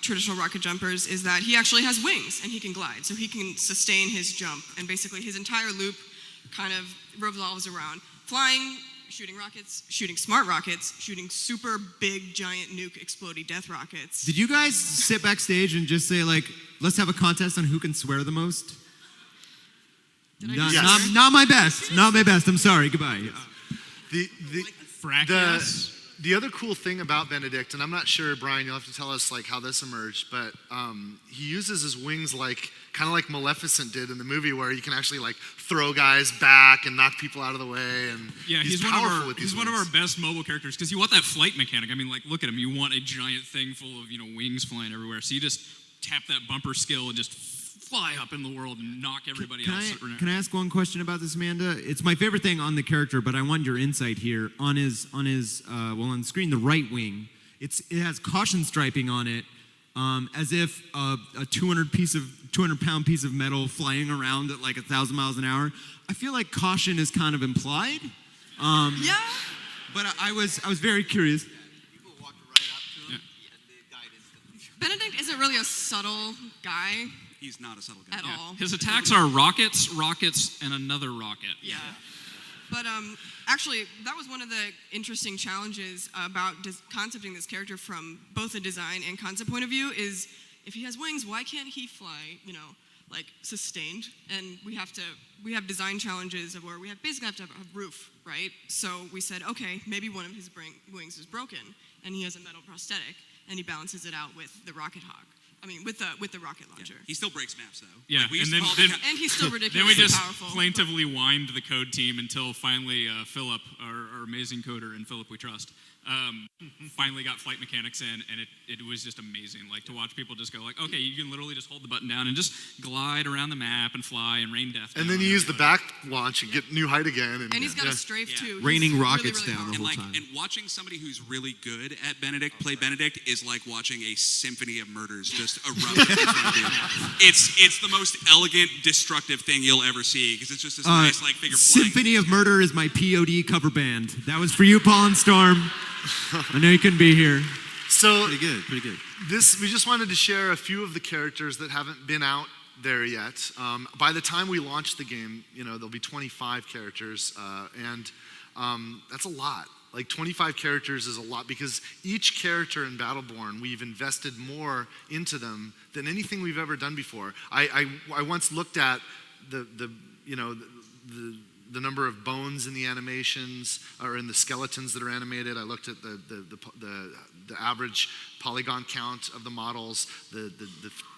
traditional rocket jumpers is that he actually has wings and he can glide. So he can sustain his jump. And basically his entire loop kind of revolves around flying, shooting rockets, shooting smart rockets, shooting super big, giant nuke explodey death rockets. Did you guys sit backstage and just say like, let's have a contest on who can swear the most? Not my best. Not my best. I'm sorry. Goodbye. The Fracas. the other cool thing about Benedict, and I'm not sure, Brian, you'll have to tell us like how this emerged, but he uses his wings kind of like Maleficent did in the movie, where he can actually like throw guys back and knock people out of the way. And yeah, he's powerful with these one of our best mobile characters because you want that flight mechanic. I mean, like, look at him. You want a giant thing full of wings flying everywhere. So you just tap that bumper skill and just fly up in the world and knock everybody else. Can I ask one question about this, Amanda? It's my favorite thing on the character, but I want your insight here. On his on the screen, the right wing, it has caution striping on it, as if a 200-pound piece of metal flying around at like 1,000 miles an hour. I feel like caution is kind of implied. Yeah. But I was very curious. Benedict isn't really a subtle guy. He's not a subtle guy. At all. His attacks are rockets, and another rocket. Yeah. But actually, that was one of the interesting challenges about concepting this character from both a design and concept point of view is if he has wings, why can't he fly, like sustained? And we have design challenges of where we basically have to have a roof, right? So we said, okay, maybe one of his wings is broken and he has a metal prosthetic and he balances it out with the rocket hog. I mean, with the rocket launcher. He still breaks maps, though. Yeah, Like, we used and to then, call And he's still then we ridiculously just powerful. plaintively whined the code team until finally Philip, our amazing coder, and Philip we trust, finally got flight mechanics in, and it was just amazing. Like to watch people just go like, okay, you can literally just hold the button down and just glide around the map and fly and rain death. And then you use the back launch and get new height again. And he's got a strafe too. Raining He's rockets really, really down the powerful. whole time. And watching somebody who's really good at Benedict play Benedict is like watching a symphony of murders just erupt in front of you. It's the most elegant, destructive thing you'll ever see because it's just this nice like figure flying. Symphony of Murder is my POD cover band. That was for you, Paul and Storm. I know you couldn't be here. So Pretty good. we just wanted to share a few of the characters that haven't been out there yet. By the time we launch the game, there'll be 25 characters, and that's a lot. Like 25 characters is a lot because each character in Battleborn, we've invested more into them than anything we've ever done before. I once looked at the number of bones in the animations or in the skeletons that are animated. I looked at the average polygon count of the models, the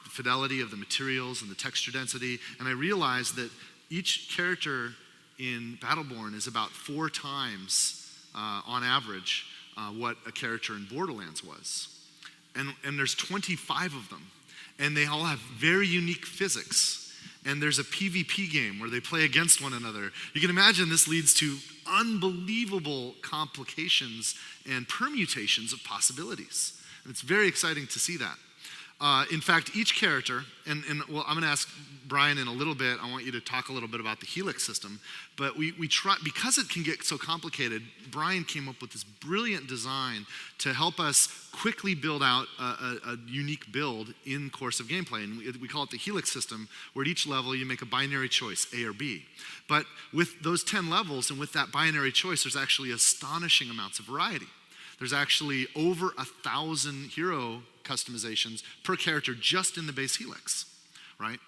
fidelity of the materials and the texture density, and I realized that each character in Battleborn is about 4 times on average what a character in Borderlands was. And there's 25 of them, and they all have very unique physics. And there's a PvP game where they play against one another. You can imagine this leads to unbelievable complications and permutations of possibilities. And it's very exciting to see that. In fact, each character, and well, I'm going to ask Brian in a little bit. I want you to talk a little bit about the Helix system. But we try, because it can get so complicated, Brian came up with this brilliant design to help us quickly build out a unique build in course of gameplay. And we call it the Helix system, where at each level you make a binary choice, A or B. But with those 10 levels and with that binary choice, there's actually astonishing amounts of variety. There's actually over 1,000 hero customizations per character just in the base Helix, right?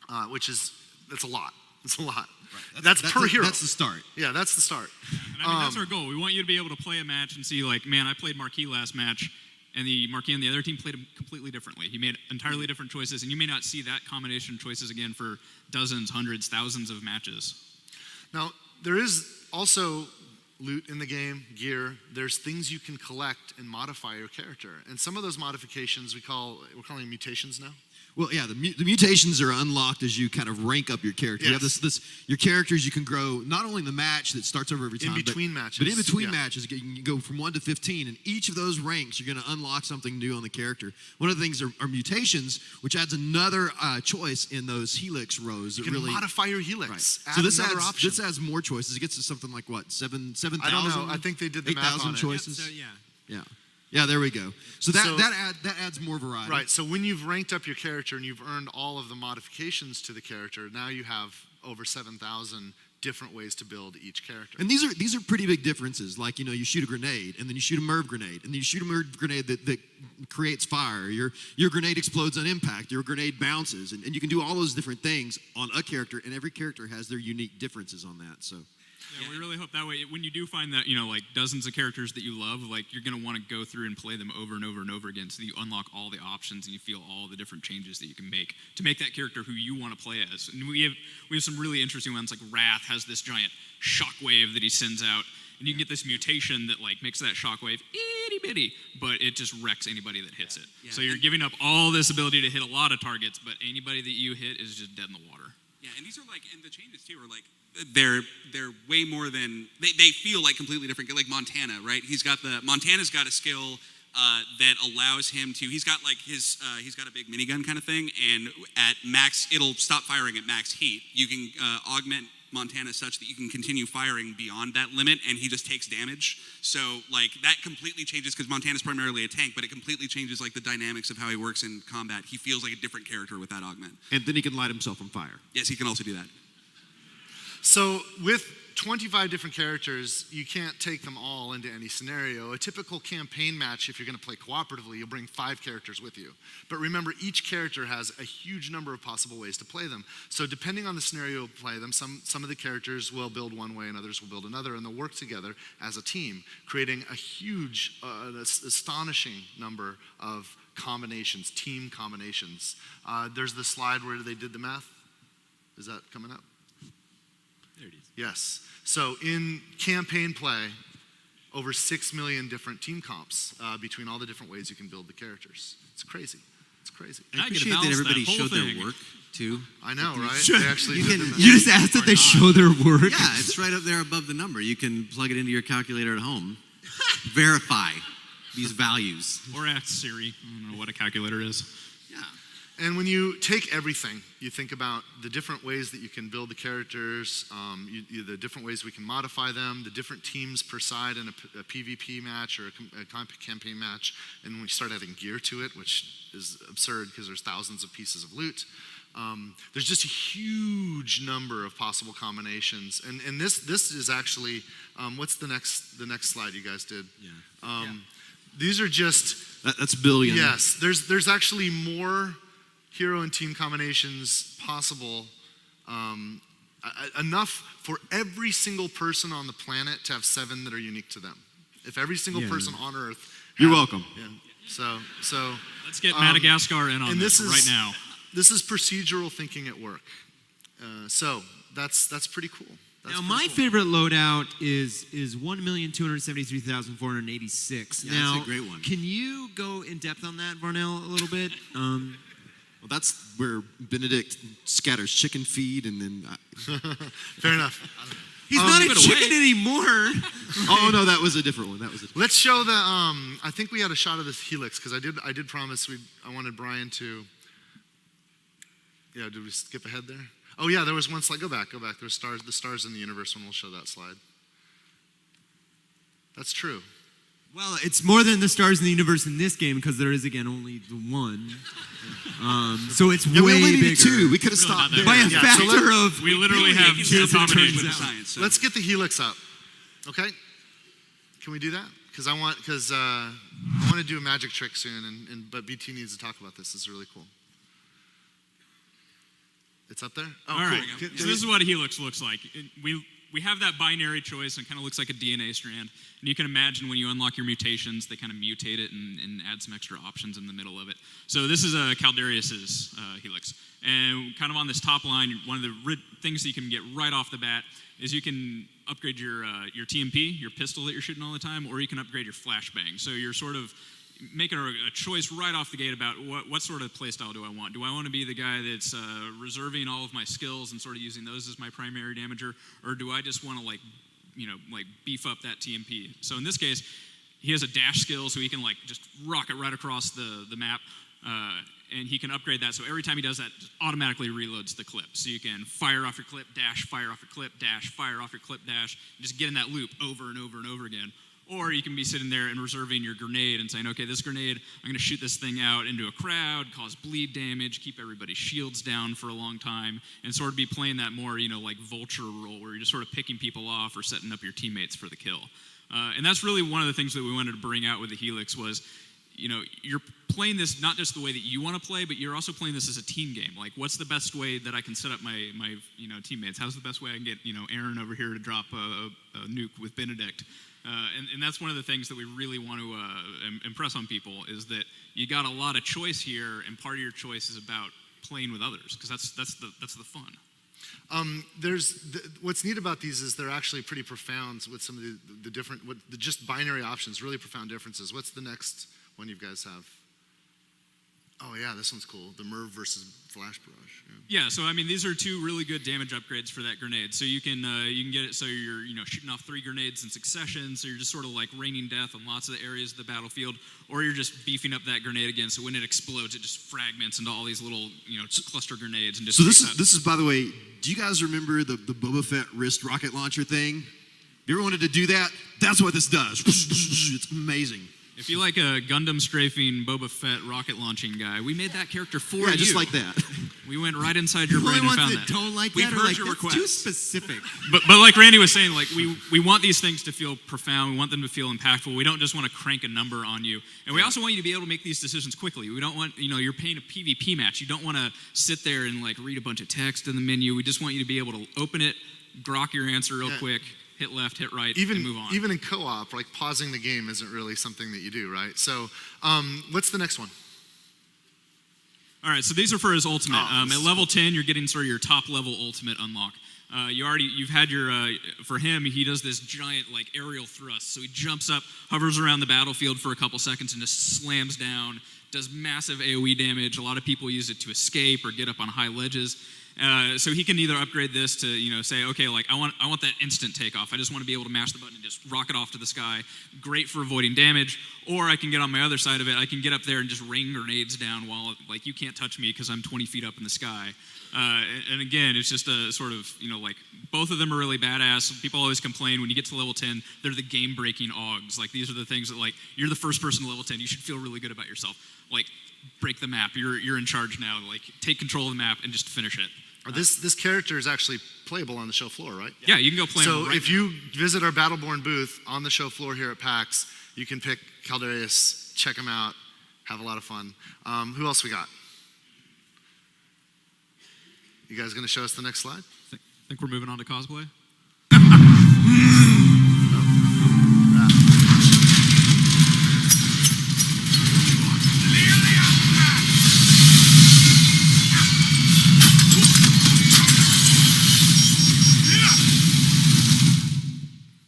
That's a lot. It's a lot. Right. That's per hero. That's the start. Yeah, that's the start. And I mean, that's our goal. We want you to be able to play a match and see, like, man, I played Marquis last match, and the Marquis on the other team played him completely differently. He made entirely different choices, and you may not see that combination of choices again for dozens, hundreds, thousands of matches. Now, there is also loot in the game, gear. There's things you can collect and modify your character. And some of those modifications we're calling mutations now. Well, yeah, the mutations are unlocked as you kind of rank up your character. Yes. You have your characters you can grow not only in the match that starts over every time, in between matches. But in between matches, you can go from 1 to 15, and each of those ranks you're going to unlock something new on the character. One of the things are mutations, which adds another choice in those helix rows. You can modify your helix. Right. Add So this another option. this adds more choices. It gets to something like what, 7,000? I don't know. I think they did the math on it. choices. Yeah. Yeah, there we go. So that adds more variety. Right, so when you've ranked up your character and you've earned all of the modifications to the character, now you have over 7,000 different ways to build each character. And these are pretty big differences. Like, you shoot a grenade, and then you shoot a MIRV grenade, and then you shoot a MIRV grenade that creates fire. Your grenade explodes on impact. Your grenade bounces, and you can do all those different things on a character, and every character has their unique differences on that. So Yeah, we really hope that way. When you do find that, you know, like dozens of characters that you love, like you're going to want to go through and play them over and over and over again so that you unlock all the options and you feel all the different changes that you can make to make that character who you want to play as. And we have some really interesting ones, like Wrath has this giant shockwave that he sends out, and you can get this mutation that like makes that shockwave itty bitty, but it just wrecks anybody that hits it. Yeah. So you're giving up all this ability to hit a lot of targets, but anybody that you hit is just dead in the water. Yeah, and these are like, and the changes too are like, they're way more than, they feel like completely different. Like Montana, right? Montana's got a skill that allows him to, he's got like he's got a big minigun kind of thing, and at max, it'll stop firing at max heat. You can augment Montana such that you can continue firing beyond that limit, and he just takes damage. So like that completely changes, because Montana's primarily a tank, but it completely changes like the dynamics of how he works in combat. He feels like a different character with that augment. And then he can light himself on fire. Yes, he can also do that. So with 25 different characters, you can't take them all into any scenario. A typical campaign match, if you're going to play cooperatively, you'll bring 5 characters with you. But remember, each character has a huge number of possible ways to play them. So depending on the scenario you play them, some of the characters will build one way and others will build another, and they'll work together as a team, creating a huge, astonishing number of combinations, team combinations. There's the slide where they did the math. Is that coming up? There it is. Yes. So in campaign play, over 6 million different team comps between all the different ways you can build the characters. It's crazy. It's crazy. I appreciate that everybody showed their work too. I know, right? They actually you just asked that they show their work? Yeah, it's right up there above the number. You can plug it into your calculator at home. Verify these values. Or ask Siri. I don't know what a calculator is. And when you take everything, you think about the different ways that you can build the characters, the different ways we can modify them, the different teams per side in a PvP match or a campaign match, and we start adding gear to it, which is absurd because there's thousands of pieces of loot. There's just a huge number of possible combinations, and this is actually what's the next slide you guys did? Yeah. These are just that's billion. Yes, there's actually more hero and team combinations possible, enough for every single person on the planet to have 7 that are unique to them. If every single person on Earth, you're welcome. Yeah. So let's get Madagascar in on this right now. This is procedural thinking at work. So that's pretty cool. Now, my favorite loadout is 1,273,486. Yeah, now, that's a great one. Can you go in depth on that, Varnell, a little bit? Well, that's where Benedict scatters chicken feed, and then fair enough. He's not a chicken anymore. Oh no, that was a different one. Let's show the. I think we had a shot of this helix because I did promise I wanted Brian to. Yeah, did we skip ahead there? Oh yeah, there was one slide. Go back. There's stars. The stars in the universe, and we'll show that slide. That's true. Well, it's more than the stars in the universe in this game because there is again only the one. So it's way we only bigger. needed 2. We could have stopped there. By a factor of. We literally have 2 combinations of science. So. Let's get the helix up. Okay. Can we do that? Because I want to do a magic trick soon, but BT needs to talk about this. This is really cool. It's up there? Oh, all cool. right. So this is what a helix looks like. We have that binary choice, and it kind of looks like a DNA strand. And you can imagine when you unlock your mutations, they kind of mutate it and add some extra options in the middle of it. So this is a Caldarius's helix. And kind of on this top line, one of the things that you can get right off the bat is you can upgrade your TMP, your pistol that you're shooting all the time, or you can upgrade your flashbang. So you're sort of making a choice right off the gate about what sort of playstyle do I want. Do I want to be the guy that's reserving all of my skills and sort of using those as my primary damager, or do I just want to beef up that TMP? So in this case, he has a dash skill, so he can just rocket right across the map, and he can upgrade that. So every time he does that, it just automatically reloads the clip. So you can fire off your clip, dash, fire off your clip, dash, fire off your clip, dash, and just get in that loop over and over and over again. Or you can be sitting there and reserving your grenade and saying, okay, this grenade, I'm going to shoot this thing out into a crowd, cause bleed damage, keep everybody's shields down for a long time, and sort of be playing that more, like vulture role where you're just sort of picking people off or setting up your teammates for the kill. And that's really one of the things that we wanted to bring out with the Helix was you're playing this not just the way that you want to play, but you're also playing this as a team game. Like, what's the best way that I can set up my teammates? How's the best way I can get Aaron over here to drop a nuke with Benedict? And that's one of the things that we really want to impress on people is that you got a lot of choice here, and part of your choice is about playing with others because that's the fun. What's neat about these is they're actually pretty profound with some of the different, just binary options, really profound differences. What's the next one you guys have? Oh yeah, this one's cool. The Merv versus Flash Barrage. Yeah, so I mean, these are two really good damage upgrades for that grenade. So you can get it so you're shooting off 3 grenades in succession. So you're just sort of like raining death on lots of the areas of the battlefield, or you're just beefing up that grenade again. So when it explodes, it just fragments into all these little cluster grenades and just. So this is by the way. Do you guys remember the Boba Fett wrist rocket launcher thing? If you ever wanted to do that, that's what this does. It's amazing. If you like a Gundam strafing Boba Fett rocket launching guy, we made that character for you. Yeah, just like that. We went right inside your brain and found that. Don't like We've that. heard Like, your that's request. too specific. But like Randy was saying, like we want these things to feel profound. We want them to feel impactful. We don't just want to crank a number on you. And we also want you to be able to make these decisions quickly. We don't want, you're playing a PvP match. You don't want to sit there and like read a bunch of text in the menu. We just want you to be able to open it, grok your answer real quick, hit left, hit right, and move on. Even in co-op, like pausing the game isn't really something that you do, right? So what's the next one? All right, so these are for his ultimate. At level 10, you're getting sort of your top level ultimate unlock. You've had your, for him, he does this giant like aerial thrust. So he jumps up, hovers around the battlefield for a couple seconds and just slams down, does massive AoE damage. A lot of people use it to escape or get up on high ledges. So he can either upgrade this to, say, okay, like I want that instant takeoff. I just want to be able to mash the button and just rocket off to the sky. Great for avoiding damage. Or I can get on my other side of it. I can get up there and just rain grenades down while, like, you can't touch me because I'm 20 feet up in the sky. And again, it's just a sort of, like, both of them are really badass. People always complain when you get to level 10, they're the game-breaking AUGs. Like, these are the things that, like, you're the first person to level 10. You should feel really good about yourself. Like, break the map. You're in charge now. Like, take control of the map and just finish it. This character is actually playable on the show floor, right? Yeah, you can go play him So right if you visit our Battleborn booth on the show floor here at PAX, you can pick Caldarius, check him out, have a lot of fun. Who else we got? You guys going to show us the next slide? Think we're moving on to cosplay?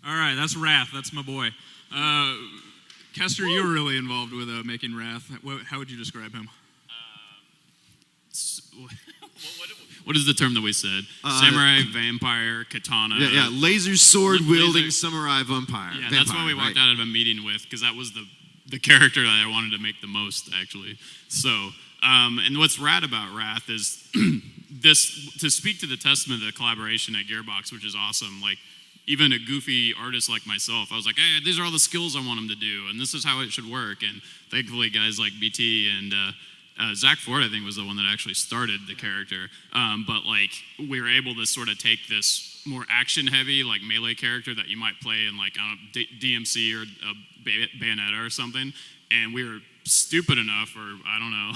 All right, that's Wrath. That's my boy. Kester, you were really involved with making Wrath. How would you describe him? What is the term that we said? Samurai, vampire, katana. Yeah, laser sword wielding samurai vampire. Yeah, that's what we walked out of a meeting with because that was the character that I wanted to make the most, actually. So, and what's rad about Wrath is this, to speak to the testament of the collaboration at Gearbox, which is awesome. Like, even a goofy artist like myself, I was like, hey, these are all the skills I want him to do, and this is how it should work. And thankfully, guys like BT and Zach Ford, I think, was the one that actually started the character. But like, we were able to sort of take this more action-heavy, like melee character that you might play in like DMC or Bayonetta or something, and we were stupid enough, or I don't know,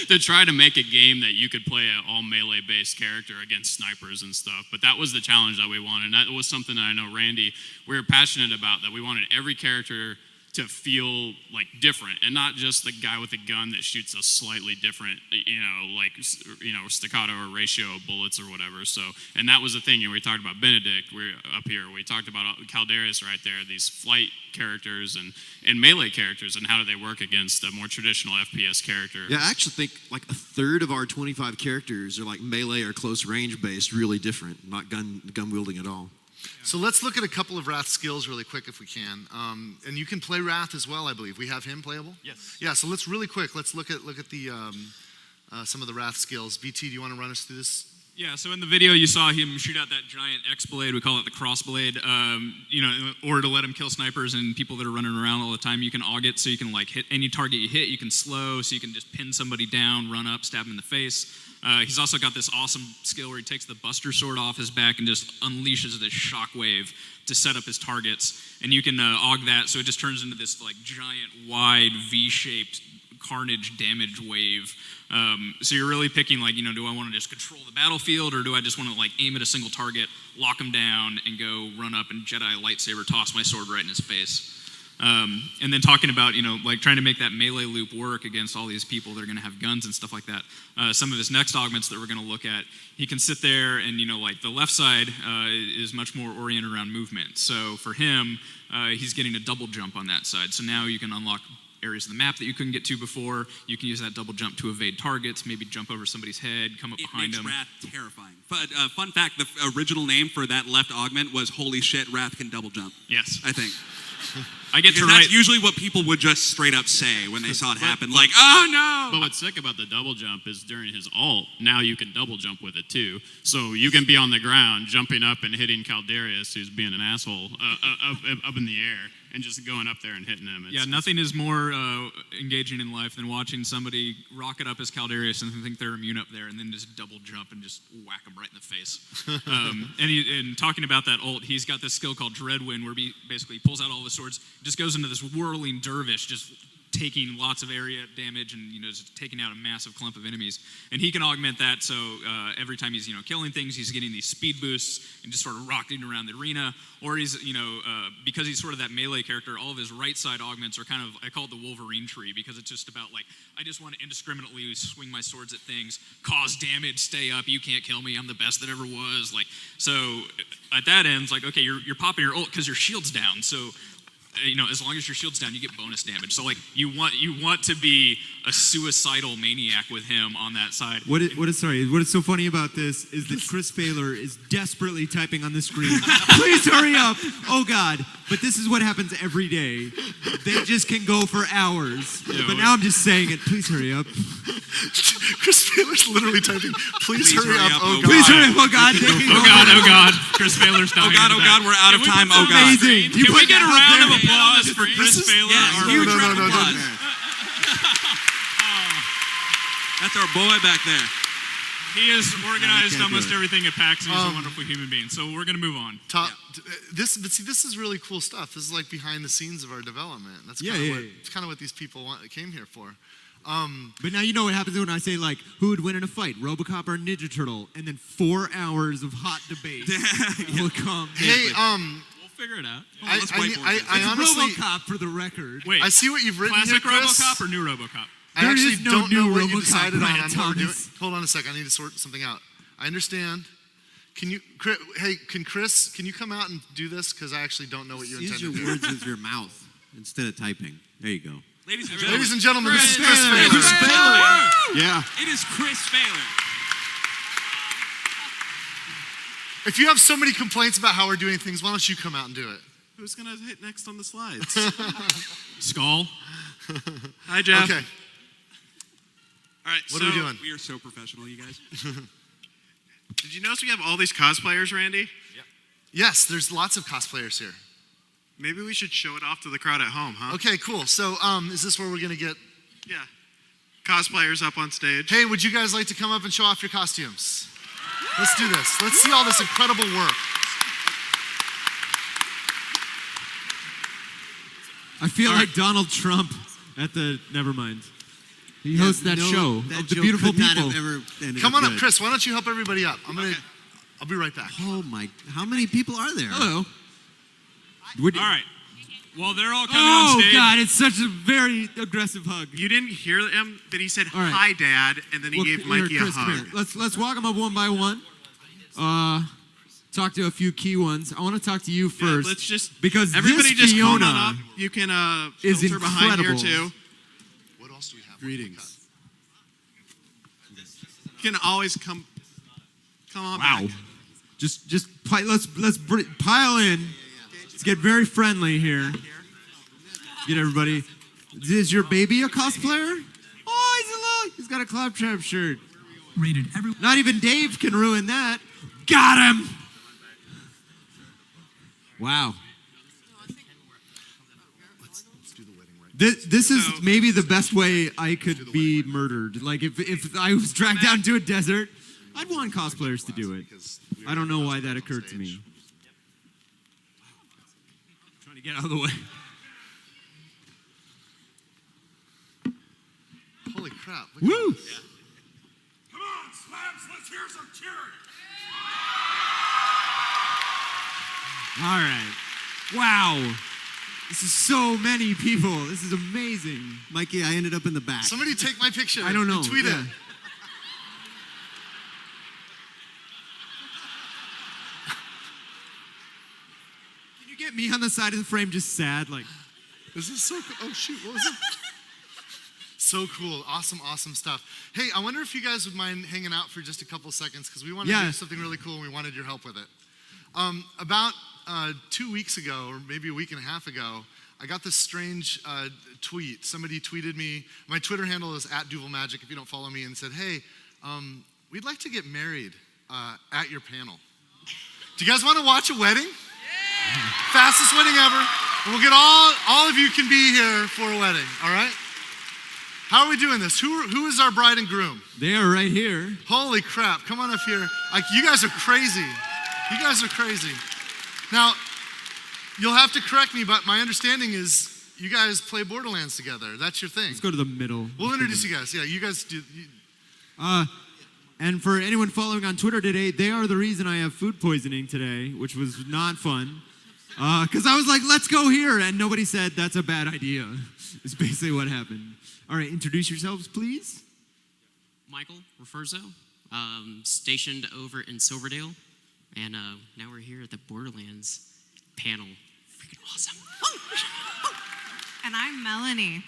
to try to make a game that you could play an all melee-based character against snipers and stuff. But that was the challenge that we wanted, and that was something that I know Randy, we were passionate about, that we wanted every character to feel like different, and not just the guy with a gun that shoots a slightly different, staccato or ratio of bullets or whatever. So, and that was the thing. We talked about Benedict. We're up here. We talked about Caldarius right there. These flight characters and melee characters, and how do they work against a more traditional FPS character? Yeah, I actually think like a third of our 25 characters are like melee or close range based, really different, not gun wielding at all. So let's look at a couple of Wrath skills really quick if we can. And you can play Wrath as well, I believe. We have him playable? Yes. Yeah, so let's really quick, let's look at the some of the Wrath skills. BT, do you want to run us through this? Yeah, so in the video you saw him shoot out that giant X-blade, we call it the cross-blade, in order to let him kill snipers and people that are running around all the time. You can aug it so you can like hit any target you hit, you can slow, so you can just pin somebody down, run up, stab him in the face. He's also got this awesome skill where he takes the Buster Sword off his back and just unleashes this shockwave to set up his targets. And you can aug that so it just turns into this like giant, wide, V-shaped carnage damage wave. So you're really picking like, do I want to just control the battlefield or do I just want to like aim at a single target, lock him down, and go run up and Jedi lightsaber toss my sword right in his face. And then talking about, like trying to make that melee loop work against all these people that are going to have guns and stuff like that. Some of his next augments that we're going to look at, he can sit there and, like the left side is much more oriented around movement. So for him, he's getting a double jump on that side. So now you can unlock areas of the map that you couldn't get to before. You can use that double jump to evade targets, maybe jump over somebody's head, come up behind them. It makes Wrath terrifying. But fun fact, the original name for that left augment was Holy Shit, Wrath Can Double Jump. Yes. I think. I get because that's usually what people would just straight up say when they saw it happen. Like, oh no! But what's sick about the double jump is during his ult, now you can double jump with it too. So you can be on the ground, jumping up and hitting Caldarius, who's being an asshole, up in the air, and just going up there and hitting him. Nothing is more engaging in life than watching somebody rocket up as Caldarius and think they're immune up there and then just double jump and just whack them right in the face. And talking about that ult, he's got this skill called Dreadwind where he basically pulls out all the swords, just goes into this whirling dervish, just taking lots of area damage and just taking out a massive clump of enemies. And he can augment that, so every time he's killing things, he's getting these speed boosts and just sort of rocketing around the arena. Or he's because he's sort of that melee character, all of his right side augments are kind of, I call it the Wolverine tree, because it's just about like, I just want to indiscriminately swing my swords at things, cause damage, stay up, you can't kill me, I'm the best that ever was. Like, so at that end, it's like, okay, you're popping your ult because your shield's down, so as long as your shield's down, you get bonus damage. So like you want to be a suicidal maniac with him on that side. What is so funny about this is that Chris Failer is desperately typing on the screen. Please hurry up! Oh God! But this is what happens every day. They just can go for hours. But now I'm just saying it. Please hurry up. Chris Failer's literally typing. Please hurry up! Oh God! Please hurry up! Oh God! Oh God! Chris Failer's dying. Oh God! We're out of time. Oh God! Amazing! Can we get a round of applause for Chris Failer? Huge round of applause. That's our boy back there. He has organized almost everything at PAX, and he's a wonderful human being. So we're going to move on. This is really cool stuff. This is like behind the scenes of our development. That's kind of what these people came here for. But now you know what happens when I say like, who would win in a fight, RoboCop or Ninja Turtle, and then 4 hours of hot debate will come. Hey, we'll figure it out. I honestly, RoboCop for the record. Wait, I see what you've written classic here, Chris. RoboCop or new RoboCop? I actually don't know what you RoboCop, decided on. Brian What we're doing. Thomas. Hold on a second. I need to sort something out. I understand. Can you come out and do this? Because I actually don't know what you intend to do. Use your words with your mouth instead of typing. There you go. Ladies and gentlemen, this is Chris Failer. Chris Failer. Yeah. It is Chris Failer. If you have so many complaints about how we're doing things, why don't you come out and do it? Who's going to hit next on the slides? Skull. Hi, Jeff. Okay. All right. What are we doing? We are so professional, you guys. Did you notice we have all these cosplayers, Randy? Yes, there's lots of cosplayers here. Maybe we should show it off to the crowd at home, huh? Okay, cool. So, is this where we're gonna get? Yeah. Cosplayers up on stage. Hey, would you guys like to come up and show off your costumes? Let's do this. Let's see all this incredible work. I feel like Donald Trump at the. Never mind. He hosts that show of the beautiful people. Come on up, Chris. Why don't you help everybody up? I'll be right back. Oh my! How many people are there? Hello. All right. Well, they're all coming on stage. Oh God! It's such a very aggressive hug. You didn't hear him, but he said, right. "Hi, Dad," and then he gave Mikey Chris, a hug. Let's walk them up one by one. Talk to a few key ones. I want to talk to you first. Let's just because everybody this just Fiona come on up. You can is filter behind here incredible. too. What else do we have? Greetings. You can always come on back. Just let's pile in. Let's get very friendly here. Get everybody. Is your baby a cosplayer? Oh, he's got a Claptrap shirt. rated every. Not even Dave can ruin that. Got him. Wow. This is maybe the best way I could be murdered. Like if I was dragged down to a desert, I'd want cosplayers to do it. I don't know why that occurred to me. Trying to get out of the way. Holy crap. Woo! Yeah. Come on, Slabs, let's hear some cheering. All right. Wow. This is so many people. This is amazing. Mikey, I ended up in the back. Somebody take my picture. I don't know. And tweet it. Can you get me on the side of the frame just sad? Like, this is so cool. Oh, shoot. What was it? So cool. Awesome, awesome stuff. Hey, I wonder if you guys would mind hanging out for just a couple seconds because we want to do something really cool and we wanted your help with it. About 2 weeks ago, or maybe a week and a half ago, I got this strange tweet. Somebody tweeted me. My Twitter handle is @DuvalMagic if you don't follow me, and said, hey, we'd like to get married at your panel. Do you guys want to watch a wedding? Yeah. Fastest wedding ever. And we'll get all of you can be here for a wedding, all right? How are we doing this? Who is our bride and groom? They are right here. Holy crap, come on up here. Like, you guys are crazy. You guys are crazy. Now, you'll have to correct me, but my understanding is you guys play Borderlands together. That's your thing. Let's go to the middle. We'll introduce you guys. Yeah, you guys do. And for anyone following on Twitter today, they are the reason I have food poisoning today, which was not fun. Because I was like, let's go here. And nobody said that's a bad idea. It's basically what happened. All right, introduce yourselves, please. Michael Referzo, stationed over in Silverdale. And now we're here at the Borderlands panel. Freaking awesome. And I'm Melanie.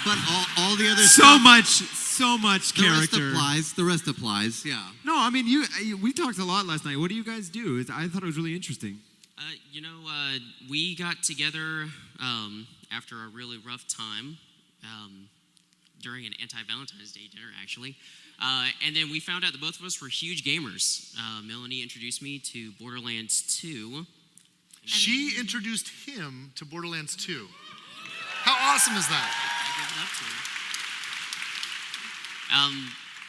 But all the other so much character. The rest applies. Yeah. No, I mean we talked a lot last night. What do you guys do? I thought it was really interesting. We got together after a really rough time during an anti-Valentine's Day dinner, actually. And then we found out that both of us were huge gamers. Melanie introduced me to Borderlands 2. She introduced him to Borderlands 2. How awesome is that?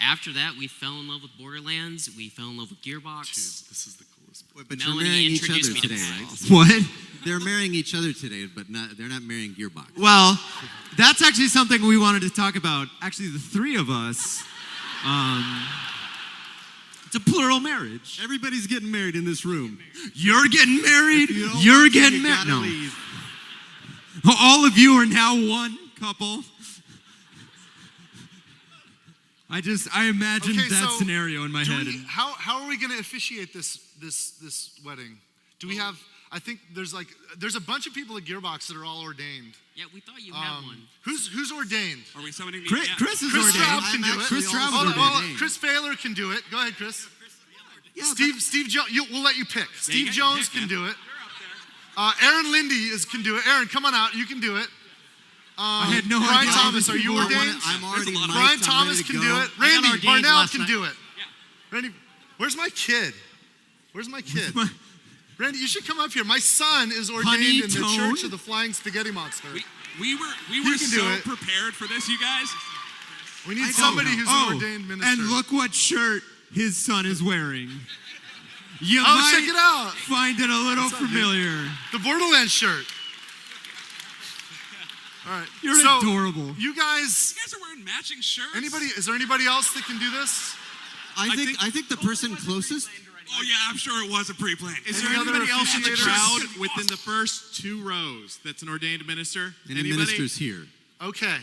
After that, we fell in love with Borderlands. We fell in love with Gearbox. Dude, this is the coolest. Wait, but Melanie you're marrying each other introduced me to today, Borderlands. right? What? They're marrying each other today, but they're not marrying Gearbox. Well, that's actually something we wanted to talk about. Actually, the three of us. It's a plural marriage. Everybody's getting married in this room. You're getting married. You You're getting married. No. Leave. All of you are now one couple. I imagined that scenario in my head. How are we going to officiate this wedding? Do we have? I think there's a bunch of people at Gearbox that are all ordained. Yeah, we thought you had one. Who's ordained? Are we summoning Chris is Chris ordained. Straub can do it. Chris Straub is Hold on, ordained. Chris Baylor can do it. Go ahead, Chris. Yeah, Steve Jones. We'll let you pick. Steve Jones can do it. Aaron Lindy can do it. Aaron, come on out. You can do it. I had no Brian idea. Thomas, are you ordained? I'm already mic'd. Brian I'm Thomas ready to can go. do it. Randy Barnell can do it. Randy, where's my kid? Where's my kid? Randy, you should come up here. My son is ordained in the Church of the Flying Spaghetti Monster. We were so prepared for this, you guys. We need somebody who's an ordained minister. And look what shirt his son is wearing. You check it out. Find it a little familiar. The Borderlands shirt. All right. You're adorable. You guys are wearing matching shirts. Is there anybody else that can do this? I think the person closest. Oh yeah, I'm sure it was a pre-plan. Is there anybody else in the crowd within the first 2 rows that's an ordained minister? Any ministers here? Okay.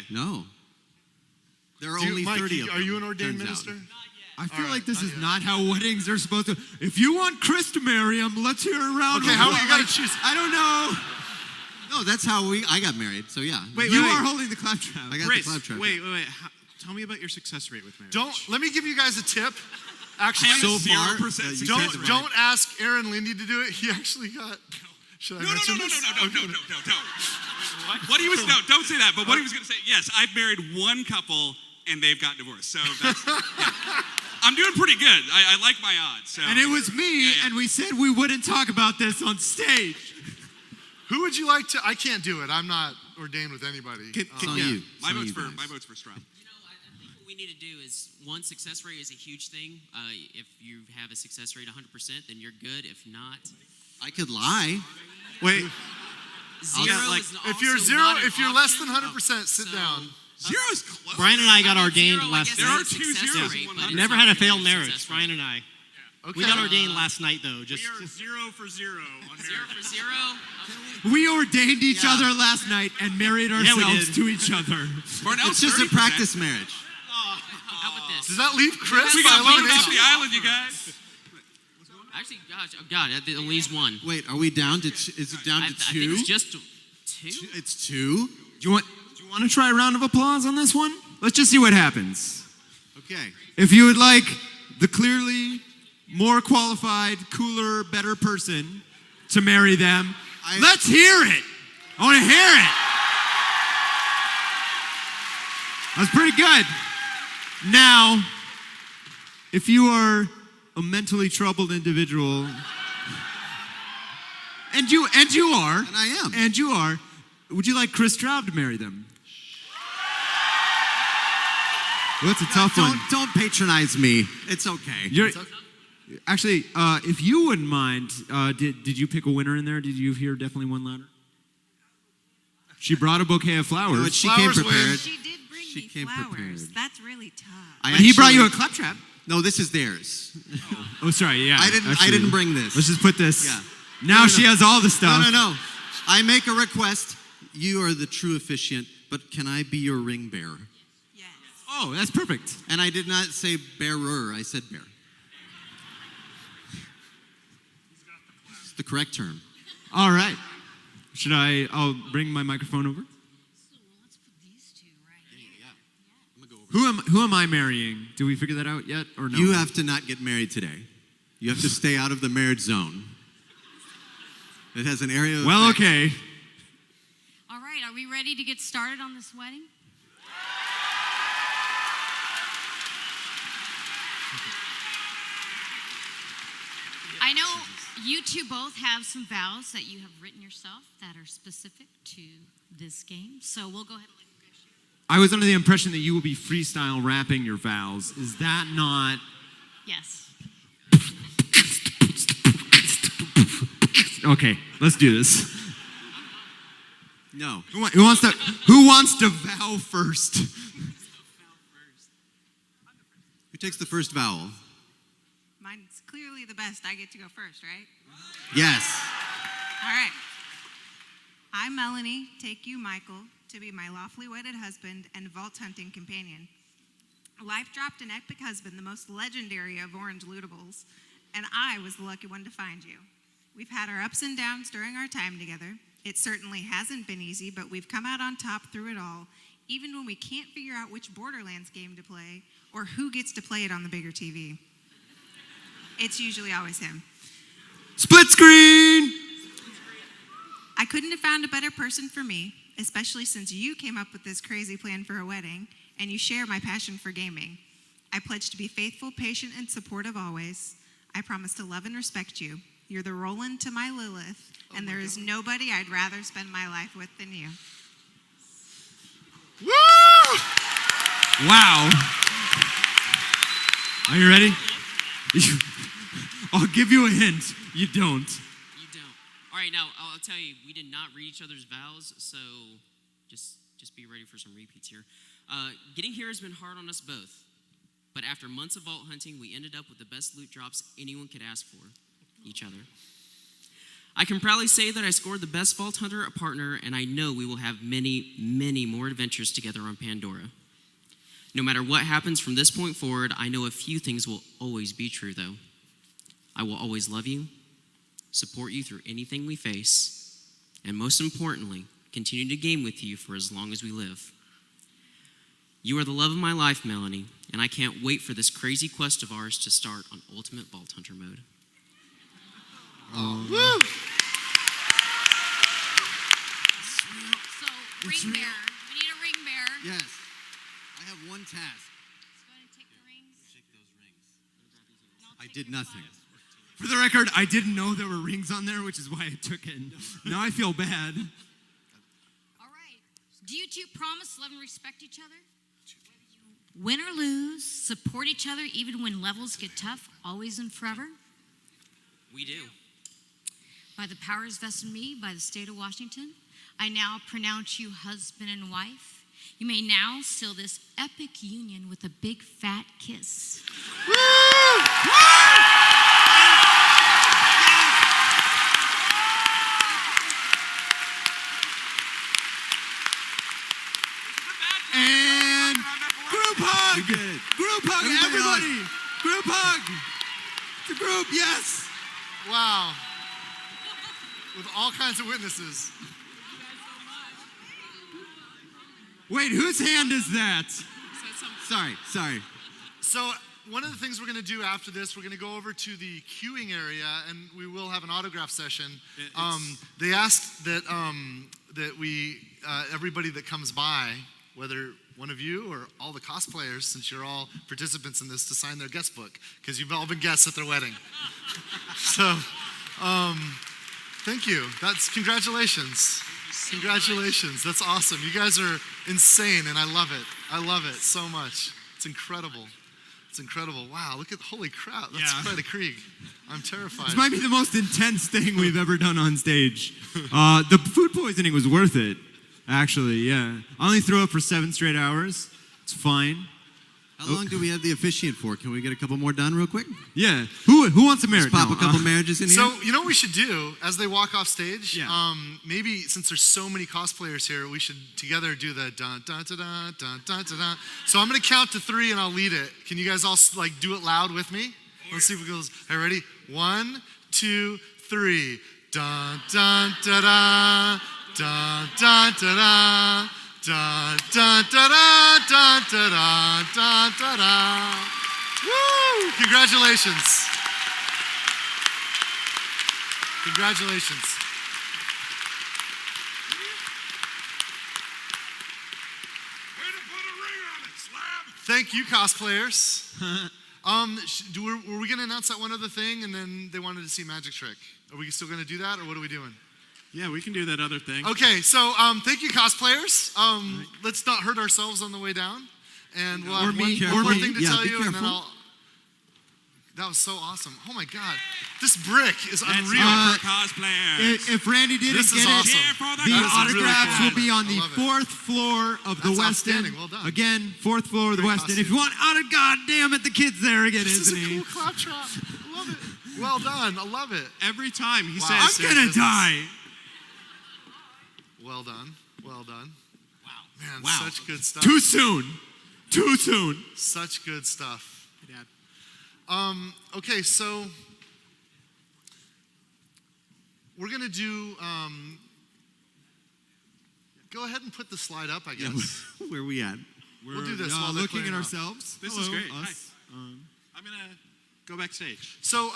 No. There are only 30 of them. Are you an ordained turns minister? I feel like this is not how weddings are supposed to. If you want Chris to marry him, let's hear a round. Okay, how you gotta choose? I don't know. No, that's how I got married. So yeah. Wait, you are holding the claptrap. I got Chris, the claptrap. wait. Tell me about your success rate with marriage. Let me give you guys a tip. Actually, So far, don't ask Aaron Lindy to do it. He actually got. Should I mention this? No. What he was no, don't say that. But what he was going to say, yes, I've married one couple and they've got divorced. So that's, yeah. I'm doing pretty good. I like my odds. So. And it was me, and we said we wouldn't talk about this on stage. Who would you like to? I can't do it. I'm not ordained with anybody. My vote's for Stroud. What we need to do is, one, success rate is a huge thing. If you have a success rate 100%, then you're good. If not, I could lie. Wait. Zero like, is if you're also zero, not an if you're less than 100%, sit down. Zero's close. Brian and I got ordained zero, I last guess, There night. are is a two success zeros rate, in one but hundred. it's Never not had a a failed success marriage, rate. Brian and I. Okay. We got ordained last night, though. Just We are 0 for 0 on Zero marriage. for zero. We ordained each other last night and married Yeah, we ourselves did. to each other. Barnell's It's just a 30%. practice marriage. How about this? Does that leave Chris We by got voted off elimination? the island, you guys. Actually, gosh, oh God, at least one. Wait, are we down to? Is it down to I think two? it's just two. It's two. Do you want to try a round of applause on this one? Let's just see what happens. Okay. If you would like the clearly more qualified, cooler, better person to marry them, let's hear it. I want to hear it. That's pretty good. Now, if you are a mentally troubled individual, and you are, And I am. and you are, would you like Chris Straub to marry them? Well, that's a tough one. Don't patronize me. It's okay. Actually, if you wouldn't mind, did you pick a winner in there? Did you hear definitely one louder? She brought a bouquet of flowers. No, she came prepared. She did bring She me came flowers. prepared. That's really tough. He brought you a claptrap. No, this is theirs. Oh, sorry. Yeah. I didn't bring this. Let's just put this. Yeah. Now she has all the stuff. No. I make a request. You are the true officiant, but can I be your ring bearer? Yes. Oh, that's perfect. And I did not say bearer. I said bear. It's the correct term. All right. I'll bring my microphone over. Who am I marrying? Do we figure that out yet or no? You have to not get married today. You have to stay out of the marriage zone. It has an area of Well, effect. okay. All right, are we ready to get started on this wedding? I know you two both have some vows that you have written yourself that are specific to this game. So we'll go ahead and I was under the impression that you will be freestyle rapping your vows. Is that not? yes. Okay, let's do this. No. Who wants to vow first? Who takes the first vowel? Mine's clearly the best. I get to go first, right? Yes. All right. I, Melanie, take you, Michael, to be my lawfully wedded husband and vault hunting companion. Life dropped an epic husband, the most legendary of orange lootables, and I was the lucky one to find you. We've had our ups and downs during our time together. It certainly hasn't been easy, but we've come out on top through it all, even when we can't figure out which Borderlands game to play or who gets to play it on the bigger TV. It's usually always him. Split screen! I couldn't have found a better person for me, especially since you came up with this crazy plan for a wedding, and you share my passion for gaming. I pledge to be faithful, patient, and supportive always. I promise to love and respect you. You're the Roland to my Lilith, and there is nobody I'd rather spend my life with than you. Woo! Wow. Are you ready? I'll give you a hint. You don't. You don't. All right, now I'll tell you, we did not read each other's vows, so just be ready for some repeats here. Getting here has been hard on us both, but after months of vault hunting, we ended up with the best loot drops anyone could ask for, each other. I can proudly say that I scored the best vault hunter a partner, and I know we will have many, many more adventures together on Pandora. No matter what happens from this point forward, I know a few things will always be true, though. I will always love you, support you through anything we face, and most importantly, continue to game with you for as long as we live. You are the love of my life, Melanie, and I can't wait for this crazy quest of ours to start on Ultimate Vault Hunter mode. Woo! It's Ring real. bearer. We need a ring bearer. Yes. I have one task. Let's go ahead and take the rings. Shake those rings. I did nothing. For the record, I didn't know there were rings on there, which is why I took it. Now I feel bad. All right. Do you two promise to love and respect each other? Win or lose, support each other even when levels get tough, always and forever? We do. By the powers vested in me by the state of Washington, I now pronounce you husband and wife. You may now seal this epic union with a big fat kiss. And group hug! Group hug, everybody! Group hug! It's a group, yes! Wow. With all kinds of witnesses. Wait, whose hand is that? Sorry. So one of the things we're going to do after this, we're going to go over to the queuing area, and we will have an autograph session. They asked that we everybody that comes by, whether one of you or all the cosplayers, since you're all participants in this, to sign their guest book, because you've all been guests at their wedding. So, thank you. Congratulations. Congratulations. That's awesome. You guys are insane, and I love it. I love it so much. It's incredible. It's incredible. Wow, look at, holy crap. That's quite a Krieg. I'm terrified. This might be the most intense thing we've ever done on stage. The food poisoning was worth it, actually, yeah. I only threw up for 7 straight hours. It's fine. How long do we have the officiant for? Can we get a couple more done real quick? Yeah. Who wants a marriage? Let's pop a couple marriages in here. So, you know what we should do as they walk off stage? Maybe since there's so many cosplayers here, we should together do the dun dun dun dun dun dun dun dun. So I'm gonna count to 3 and I'll lead it. Can you guys all like do it loud with me? Let's see if it goes. Hey, ready? 1, 2, 3. Dun dun da da. Dun dun da da. Dun dun da da. Dun da da. Dun da da. Woo! Congratulations. Congratulations. Thank you, cosplayers. Were we going to announce that one other thing and then they wanted to see Magic Trick? Are we still going to do that or what are we doing? Yeah, we can do that other thing. Okay, so thank you, cosplayers. Let's not hurt ourselves on the way down. And we'll have one more thing to tell you, and then that was so awesome. Oh my God, this brick is unreal. For cosplayers. If Randy didn't This is get awesome. it, the autographs will be on the 4th floor of the West End. Well done. Again, 4th floor of the West End. If you want God damn it, the kid's there again, This isn't is a he? cool claptrap. I love it. Well done. I love it. Every time he Wow. says, I'm gonna die. Well done. Well done. Wow. Man, Wow. such good stuff. Too soon. Too soon. Such good stuff. Hey, Dad. Okay, so we're gonna do. Go ahead and put the slide up, I guess. Where are we at? We'll do this while they're looking at clearing up. ourselves. This Hello, is great. us. I'm going to go backstage. So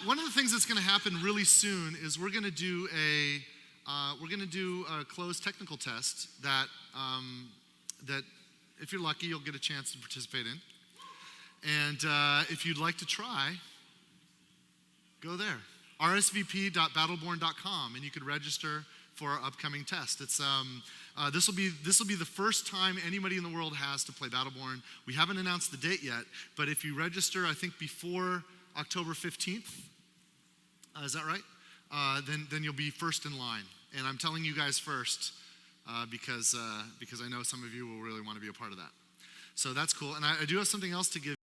one of the things that's going to happen really soon is we're going to do a closed technical test that if you're lucky you'll get a chance to participate in. And if you'd like to try, go there. rsvp.battleborn.com and you could register for our upcoming test. It's this will be the first time anybody in the world has to play Battleborn. We haven't announced the date yet, but if you register, I think before October 15th, is that right? Then you'll be first in line. And I'm telling you guys first because I know some of you will really want to be a part of that. So that's cool. And I do have something else to give.